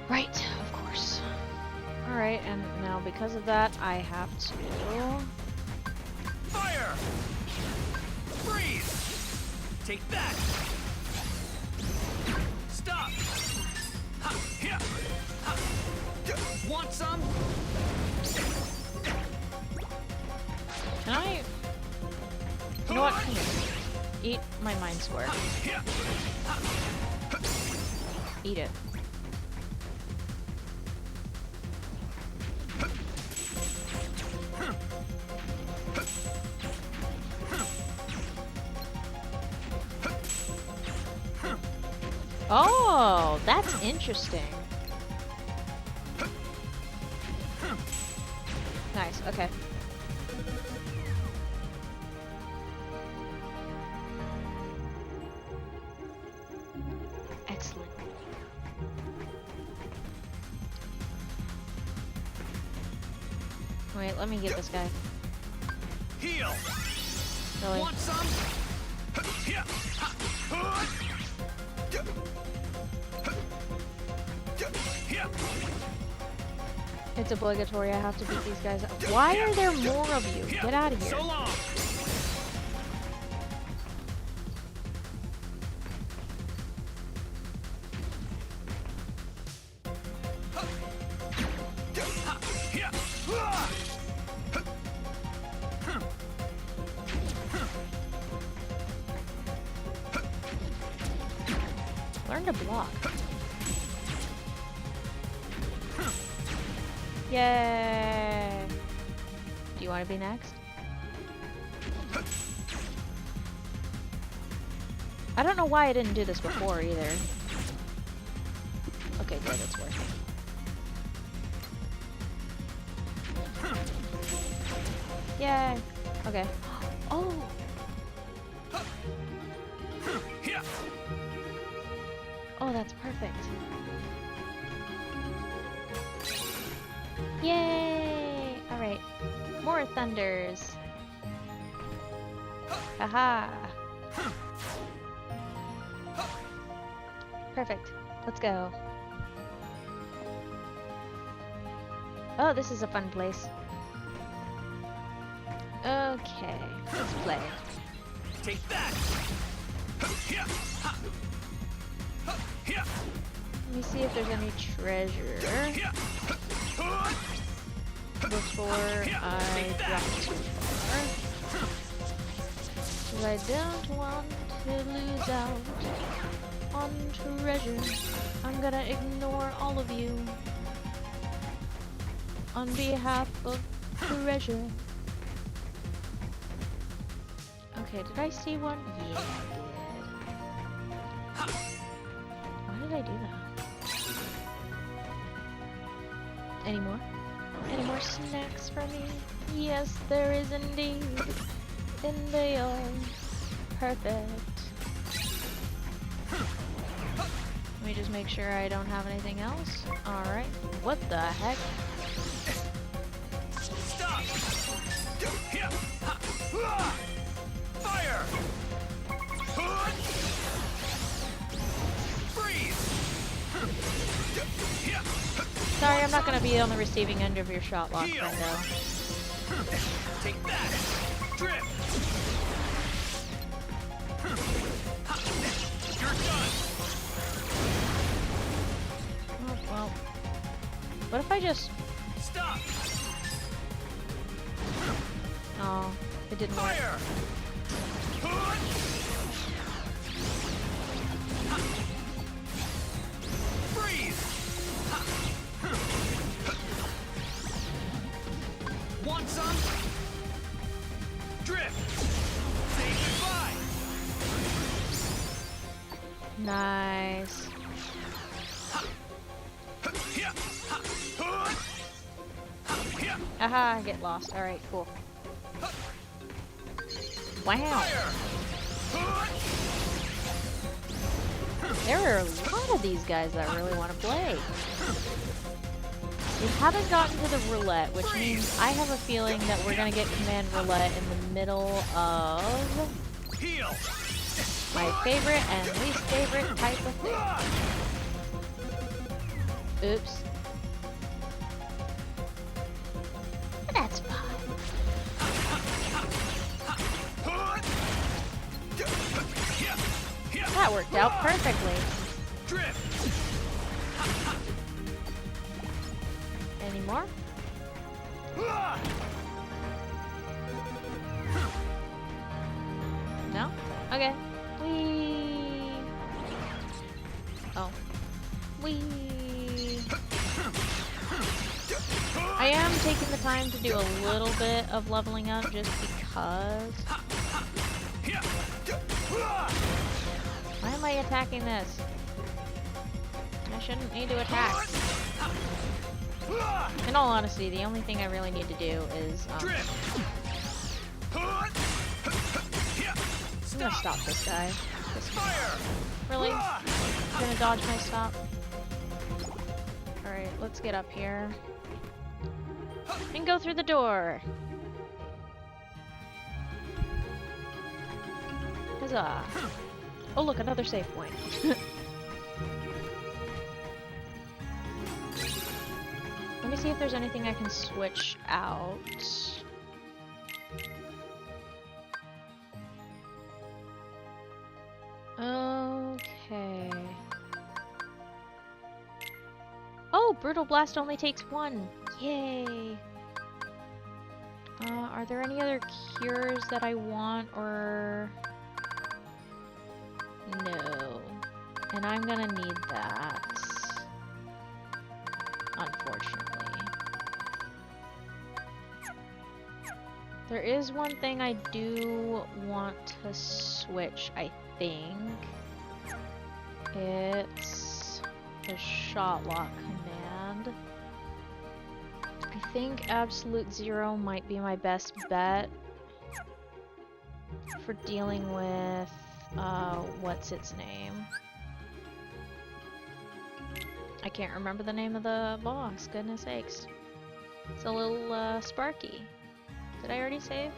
Right, of course. Alright, and now because of that, I have to... Fire! Freeze! Take that! Stop! Ha! Here! Ha! Want some? Can I... You know what? Come here. Eat my Mine Square. Here! Eat it. Oh, that's interesting. Nice, okay. Excellent. Wait, let me get this guy. Heal! Really? Want some? Here! Ha! Here! It's obligatory, I have to beat these guys up. Why are there more of you? Get out of here. So long! Learn to block. Yay! Do you want to be next? I don't know why I didn't do this before either. Okay, good, it's working. Yay! Okay. Oh! Oh, that's perfect. Yay! Alright. More thunders. Haha! Perfect. Let's go. Oh, this is a fun place. Okay, let's play. Take that! Here! Ha! Here! Let me see if there's any treasure Here! before I drop too far. 'Cause I don't want to lose out on treasure. I'm gonna ignore all of you on behalf of treasure. Okay, did I see one? Yeah, I did. Why did I do that? Any more? Any more snacks for me? Yes, there is indeed. And they are perfect. Let me just make sure I don't have anything else. Alright. What the heck? Stop! Here! Ha! Fire! Freeze! Here! Sorry, I'm not gonna be on the receiving end of your shot lock, Heal. friendo. Take that! Drift! You're done! Oh, well. What if I just... Stop! Oh, it didn't work. Fire! Freeze! Want some? Drift! Say goodbye! Nice. Aha, I get lost. Alright, cool. Wow. There are a lot of these guys that really want to play. We haven't gotten to the roulette, which means I have a feeling that we're going to get Command Roulette in the middle of Heal! my favorite and least favorite type of thing. Oops. That's fine. That worked out perfectly. Drift! Any more? No? Okay. Whee! Oh. Whee! I am taking the time to do a little bit of leveling up just because. Why am I attacking this? I shouldn't need to attack. In all honesty, the only thing I really need to do is, I'm gonna stop this guy. Really? Gonna dodge my stop? Alright, let's get up here. And go through the door! Huzzah! Oh look, another save point. Let me see if there's anything I can switch out. Okay. Oh, Brutal Blast only takes one. Yay! Are there any other cures that I want, or... No. And I'm gonna need that. Unfortunately. There is one thing I do want to switch, I think. It's the shot lock command. I think Absolute Zero might be my best bet for dealing with, what's its name? I can't remember the name of the boss, goodness sakes. It's a little, Sparky. Did I already save?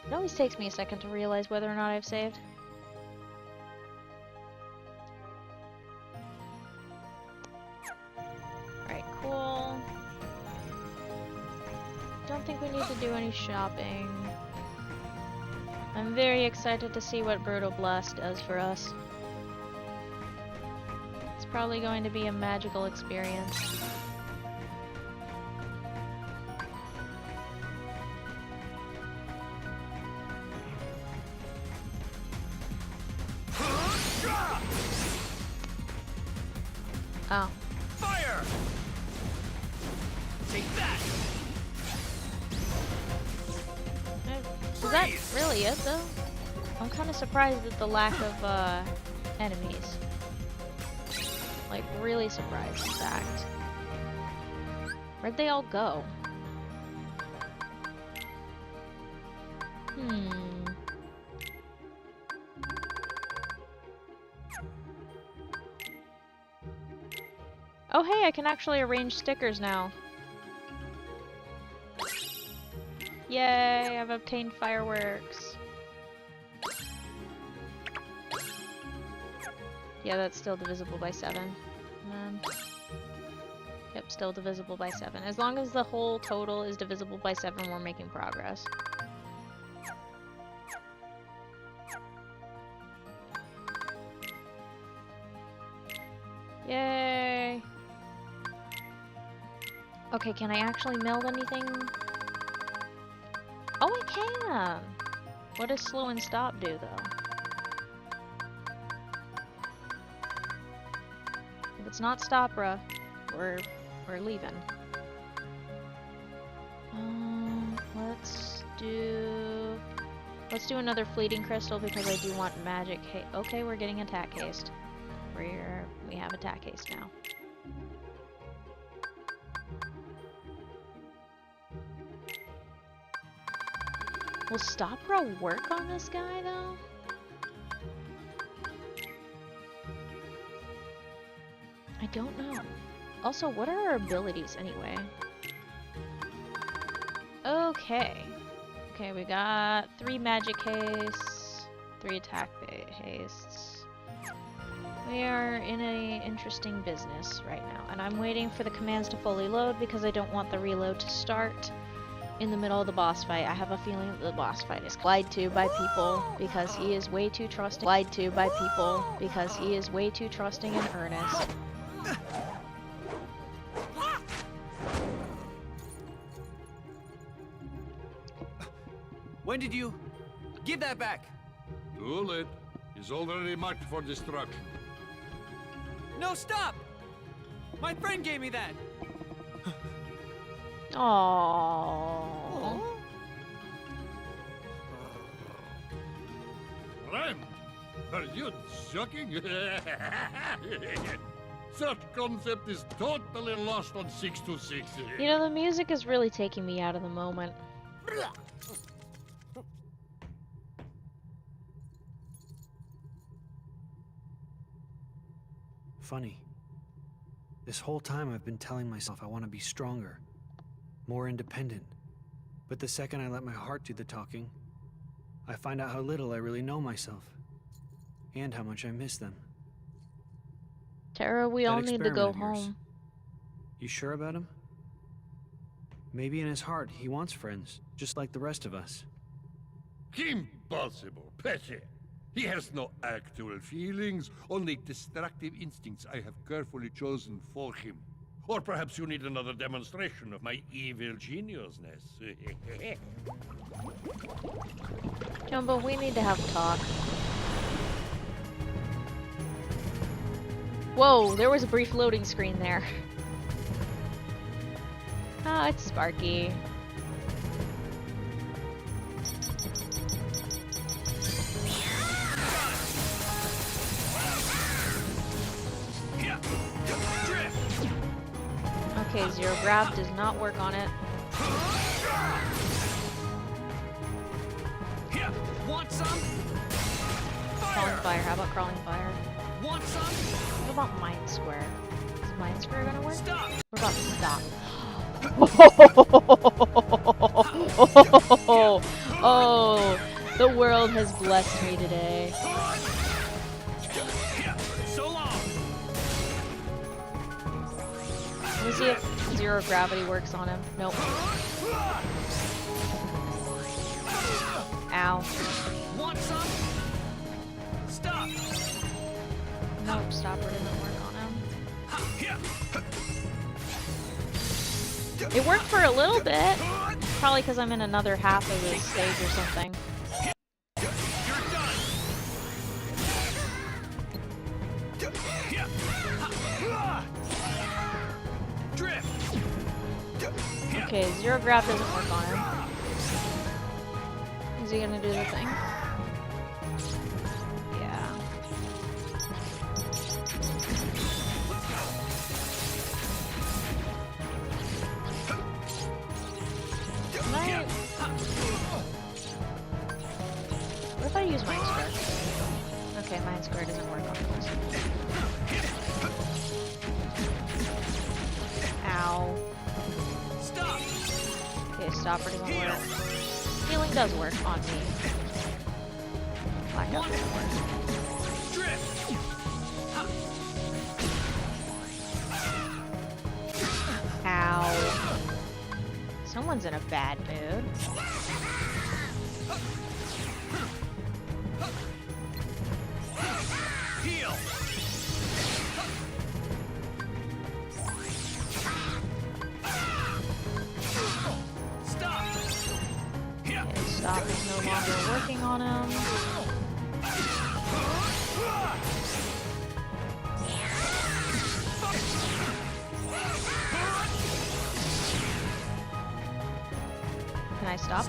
It always takes me a second to realize whether or not I've saved. Alright, cool. Don't think we need to do any shopping. I'm very excited to see what Brutal Blast does for us. It's probably going to be a magical experience. Oh. Fire! Take that! Is that really it, though? I'm kind of surprised at the lack of, enemies. Like, really surprised, in fact. Where'd they all go? Oh hey, I can actually arrange stickers now. Yay, I've obtained fireworks. Yeah, that's still divisible by 7. And then, yep, Still divisible by 7. As long as the whole total is divisible by 7, we're making progress. Yay! Okay, can I actually meld anything? Oh, I can! What does slow and stop do, though? If it's not stopra, we're leaving. Let's do another fleeting crystal because I do want magic haste. Okay, we're getting attack haste. We have attack haste now. Will stopra work on this guy though? I don't know. Also, what are our abilities anyway? Okay. Okay, we got 3 magic hastes, 3 attack hastes. We are in a interesting business right now, and I'm waiting for the commands to fully load because I don't want the reload to start in the middle of the boss fight. I have a feeling that the boss fight is lied to by people because he is way too trusting. Lied to by people because he is way too trusting and earnest. When did you... Give that back! Too late. He's already marked for destruction. No, stop! My friend gave me that! Aww. Friend, are you joking? Such concept is totally lost on 626. You know, the music is really taking me out of the moment. Funny. This whole time I've been telling myself I want to be stronger, more independent. But the second I let my heart do the talking, I find out how little I really know myself. And how much I miss them. Tara, we That all need to go experiment of yours. home. You sure about him? Maybe in his heart he wants friends, just like the rest of us. Impossible, Pesce. He has no actual feelings, only destructive instincts I have carefully chosen for him. Or perhaps you need another demonstration of my evil geniusness. Jumbo, we need to have a talk. Whoa, there was a brief loading screen there. Ah, it's Sparky. Okay, zero grab does not work on it. Want some? Crawling fire, how about crawling fire? Want some? What about Mind Square? Is Mind Square gonna work? Stop! What about stop? Oh, the world has blessed me today. So long! Let me see if zero gravity works on him. Nope. Ow. Want some? Stop! Nope, stopper didn't work on him. It worked for a little bit. Probably because I'm in another half of this stage or something. Okay, zero grab doesn't work on him. Is he gonna do the thing? Yeah. What if I use Mind Square? Okay, Mind Square doesn't work on this. Ow. Stop! Okay, stopper doesn't work. Healing does work on me. Blackout doesn't work. Ow. Someone's in a bad mood. Heal. Stop. Okay, stop is no longer working on him. Can I stop?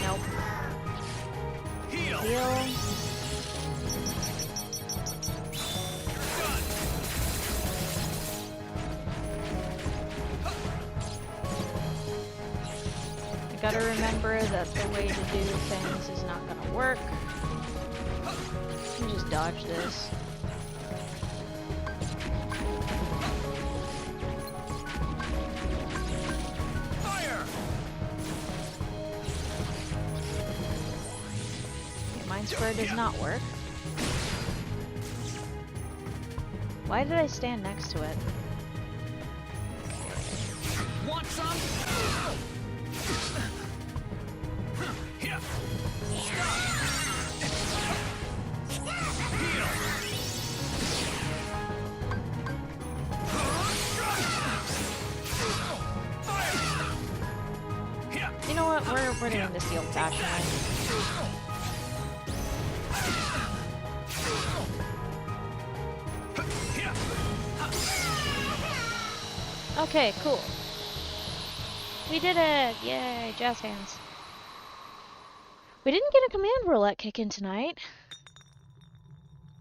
Nope. Heal. Heal. I gotta remember that the way to do things is not gonna work. Let me just dodge this. Fire. Okay, Mind Square does not work. Why did I stand next to it? Want some? Here. You know what? We're doing this the old-fashioned way. Okay, cool. We did it! Yay, jazz hands. We didn't get a command roulette kick in tonight.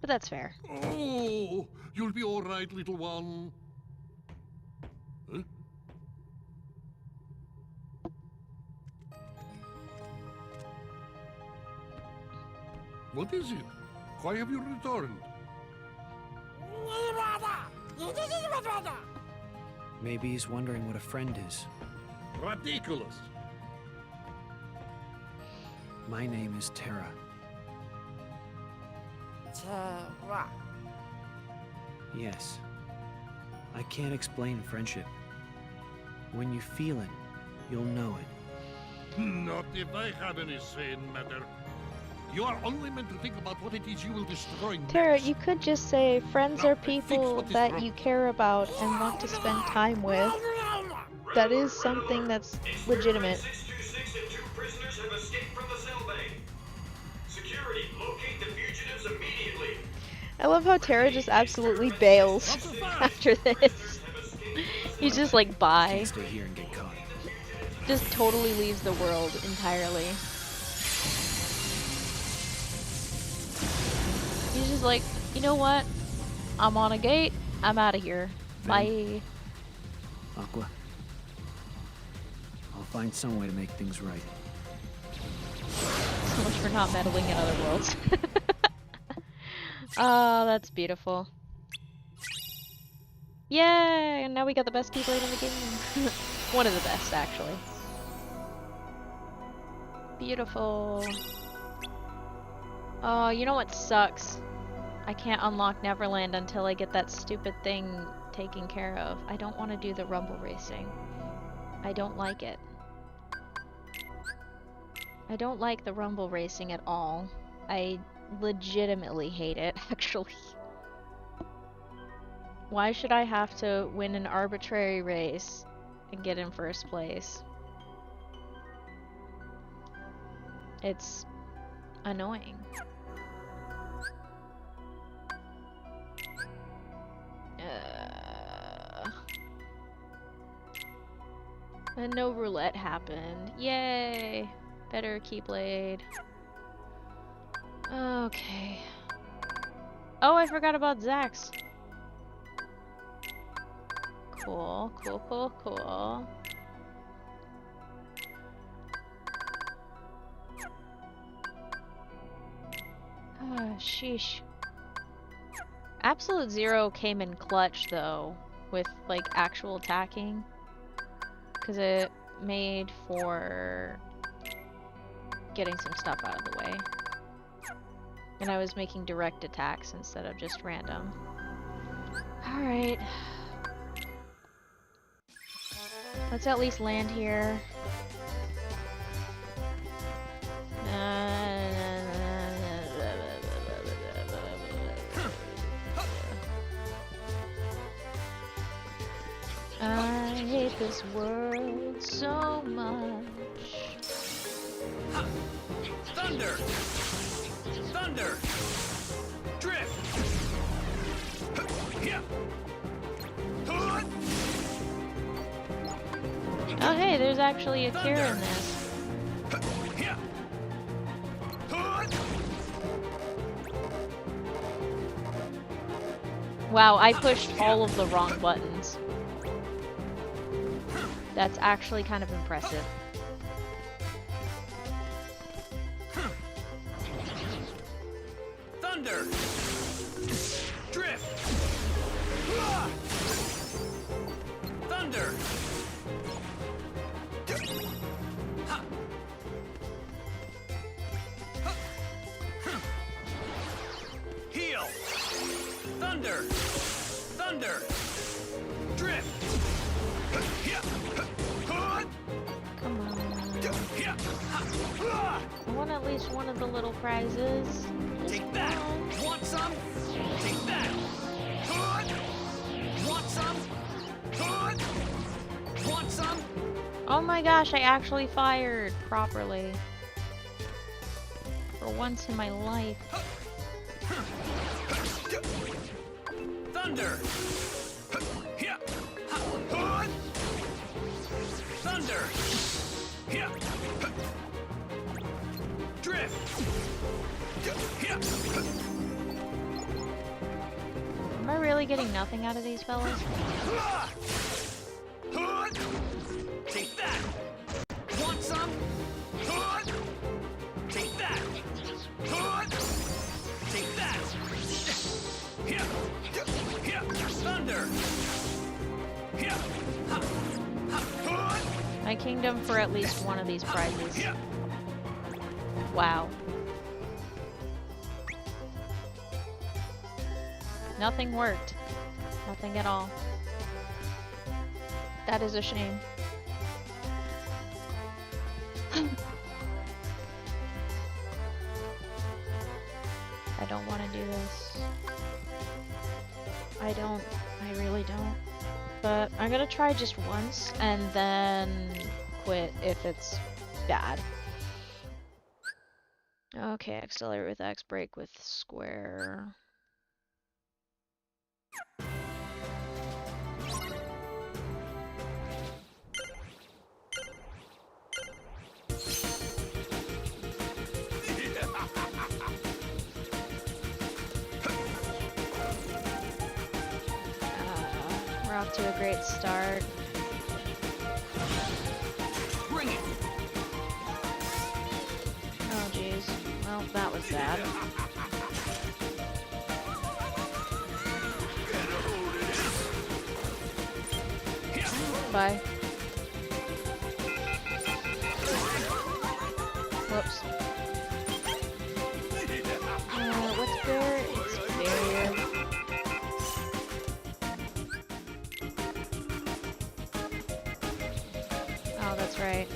But that's fair. Oh, you'll be all right, little one. Huh? What is it? Why have you returned? Maybe he's wondering what a friend is. Ridiculous. My name is Terra. Yes. I can't explain friendship. When you feel it, you'll know it. Not if I have any say in matter. You are only meant to think about what it is you will destroy next. Tara, you could just say friends Now, are fix people what is that wrong. you care about and want to spend time with. That is something that's legitimate. 626 and 2 prisoners have escaped from the cell bay. Security, locate the fugitives immediately. I love how Tara just absolutely bails after this. He's just like, bye. Can't stay here and get caught. Just totally leaves the world entirely. He's just like, you know what? I'm on a gate. I'm out of here. Bye. Aqua. I'll find some way to make things right. So much for not meddling in other worlds. Oh, that's beautiful. Yay! And now we got the best Keyblade in the game. One of the best, actually. Beautiful. Oh, you know what sucks? I can't unlock Neverland until I get that stupid thing taken care of. I don't want to do the rumble racing. I don't like it. I don't like the rumble racing at all. I legitimately hate it, actually. Why should I have to win an arbitrary race and get in first place? It's annoying. And no roulette happened. Yay! Better Keyblade. Okay. Oh, I forgot about Zax. Cool, cool, cool, cool. Ah, sheesh. Absolute Zero came in clutch, though, with, like, actual attacking. Because it made for getting some stuff out of the way. And I was making direct attacks instead of just random. Alright. Let's at least land here. I hate this world so much. Thunder! Thunder! Drift! Yeah. Oh hey, there's actually a cure in this. Wow, I pushed all of the wrong buttons. That's actually kind of impressive. Thunder! Drift! Thunder! Heal! Thunder! Thunder! Drift! Come on. I want at least one of the little prizes. Take that! Want some? Take that! Want some? Want some? Oh my gosh, I actually fired properly. For once in my life. Thunder! Thunder! Drift! Am I really getting nothing out of these fellas? Take that! Want some? Take that! Take that! Thunder! My kingdom for at least one of these prizes. Wow. Nothing worked. Nothing at all. That is a shame. I don't want to do this. I really don't. But I'm gonna try just once and then quit if it's bad. Okay, accelerate with X, brake with square. We're off to a great start. Bring it! Oh jeez. Well, that was bad. Bye. Whoops. What's there? It's barrier. Oh, that's right.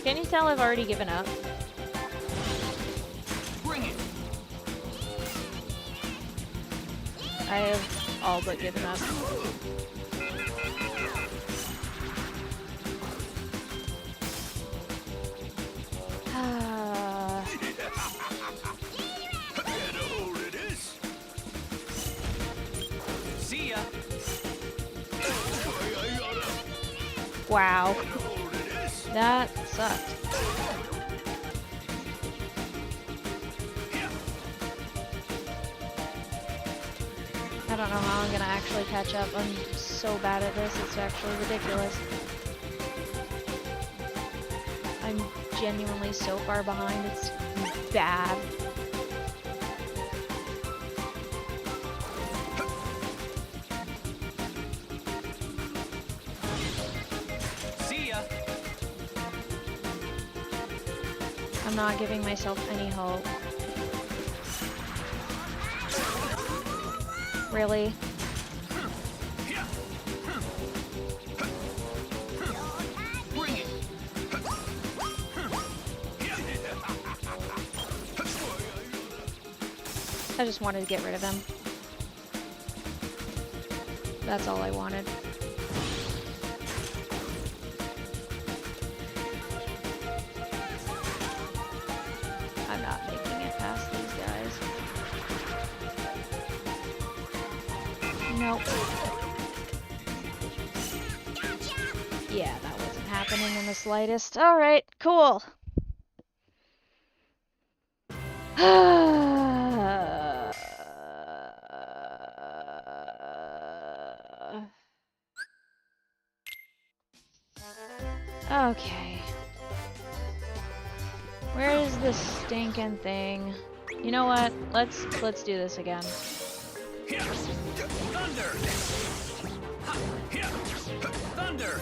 Can you tell I've already given up? Bring it! I have all but given up. See ya! Wow. That sucked. I don't know how I'm gonna actually catch up. I'm so bad at this, it's actually ridiculous. I'm genuinely so far behind, it's bad. See ya! I'm not giving myself any hope. Really? I just wanted to get rid of him. That's all I wanted. I'm not making it past these guys. Nope. Yeah, that wasn't happening in the slightest. Alright, cool. Okay. Where is this stinking thing? You know what? Let's do this again. Thunder! Thunder!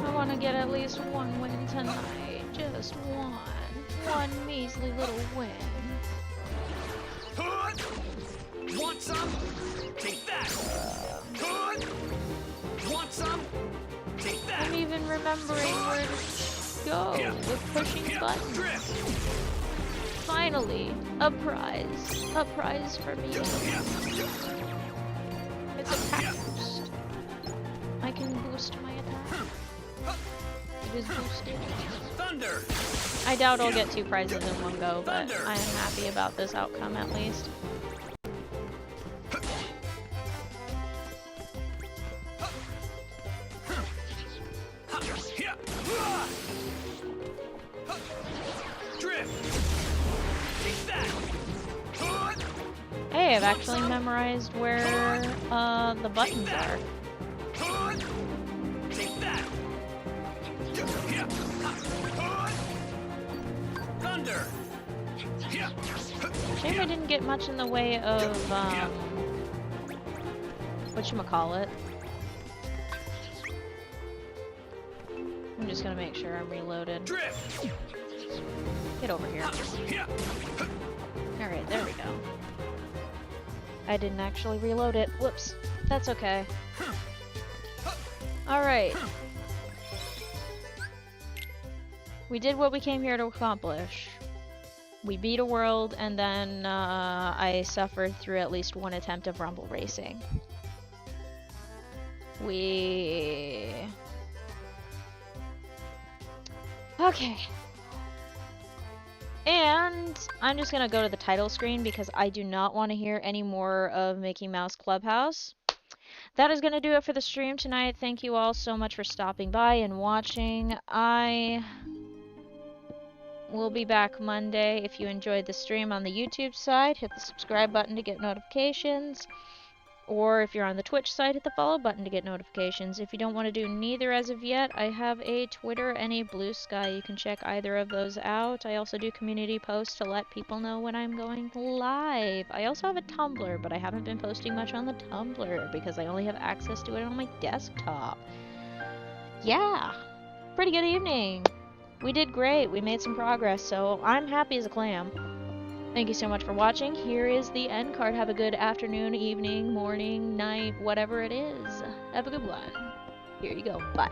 I want to get at least one win tonight. Just one. One measly little win. Want some? Take that! Want some? Take that! I'm even remembering where to go with pushing buttons. Finally, a prize. A prize for me. It's a pack boost. I can boost my attack. It is boosted. Thunder! I doubt I'll get 2 prizes in one go, but I am happy about this outcome at least. Hey, I've actually memorized where the buttons are. Take that! Thunder! Shame I didn't get much in the way of whatchamacallit. I'm just gonna make sure I'm reloaded. Drift! Get over here. Alright, there we go. I didn't actually reload it. Whoops. That's okay. Alright. We did what we came here to accomplish. We beat a world, and then I suffered through at least one attempt of rumble racing. Okay. And I'm just gonna go to the title screen because I do not want to hear any more of Mickey Mouse Clubhouse. That is gonna do it for the stream tonight. Thank you all so much for stopping by and watching. I will be back Monday. If you enjoyed the stream on the YouTube side, hit the subscribe button to get notifications. Or if you're on the Twitch side, hit the follow button to get notifications. If you don't want to do neither as of yet, I have a Twitter and a Blue Sky. You can check either of those out. I also do community posts to let people know when I'm going live. I also have a Tumblr, but I haven't been posting much on the Tumblr because I only have access to it on my desktop. Yeah, pretty good evening. We did great. We made some progress, so I'm happy as a clam. Thank you so much for watching. Here is the end card. Have a good afternoon, evening, morning, night, whatever it is. Have a good one. Here you go. Bye.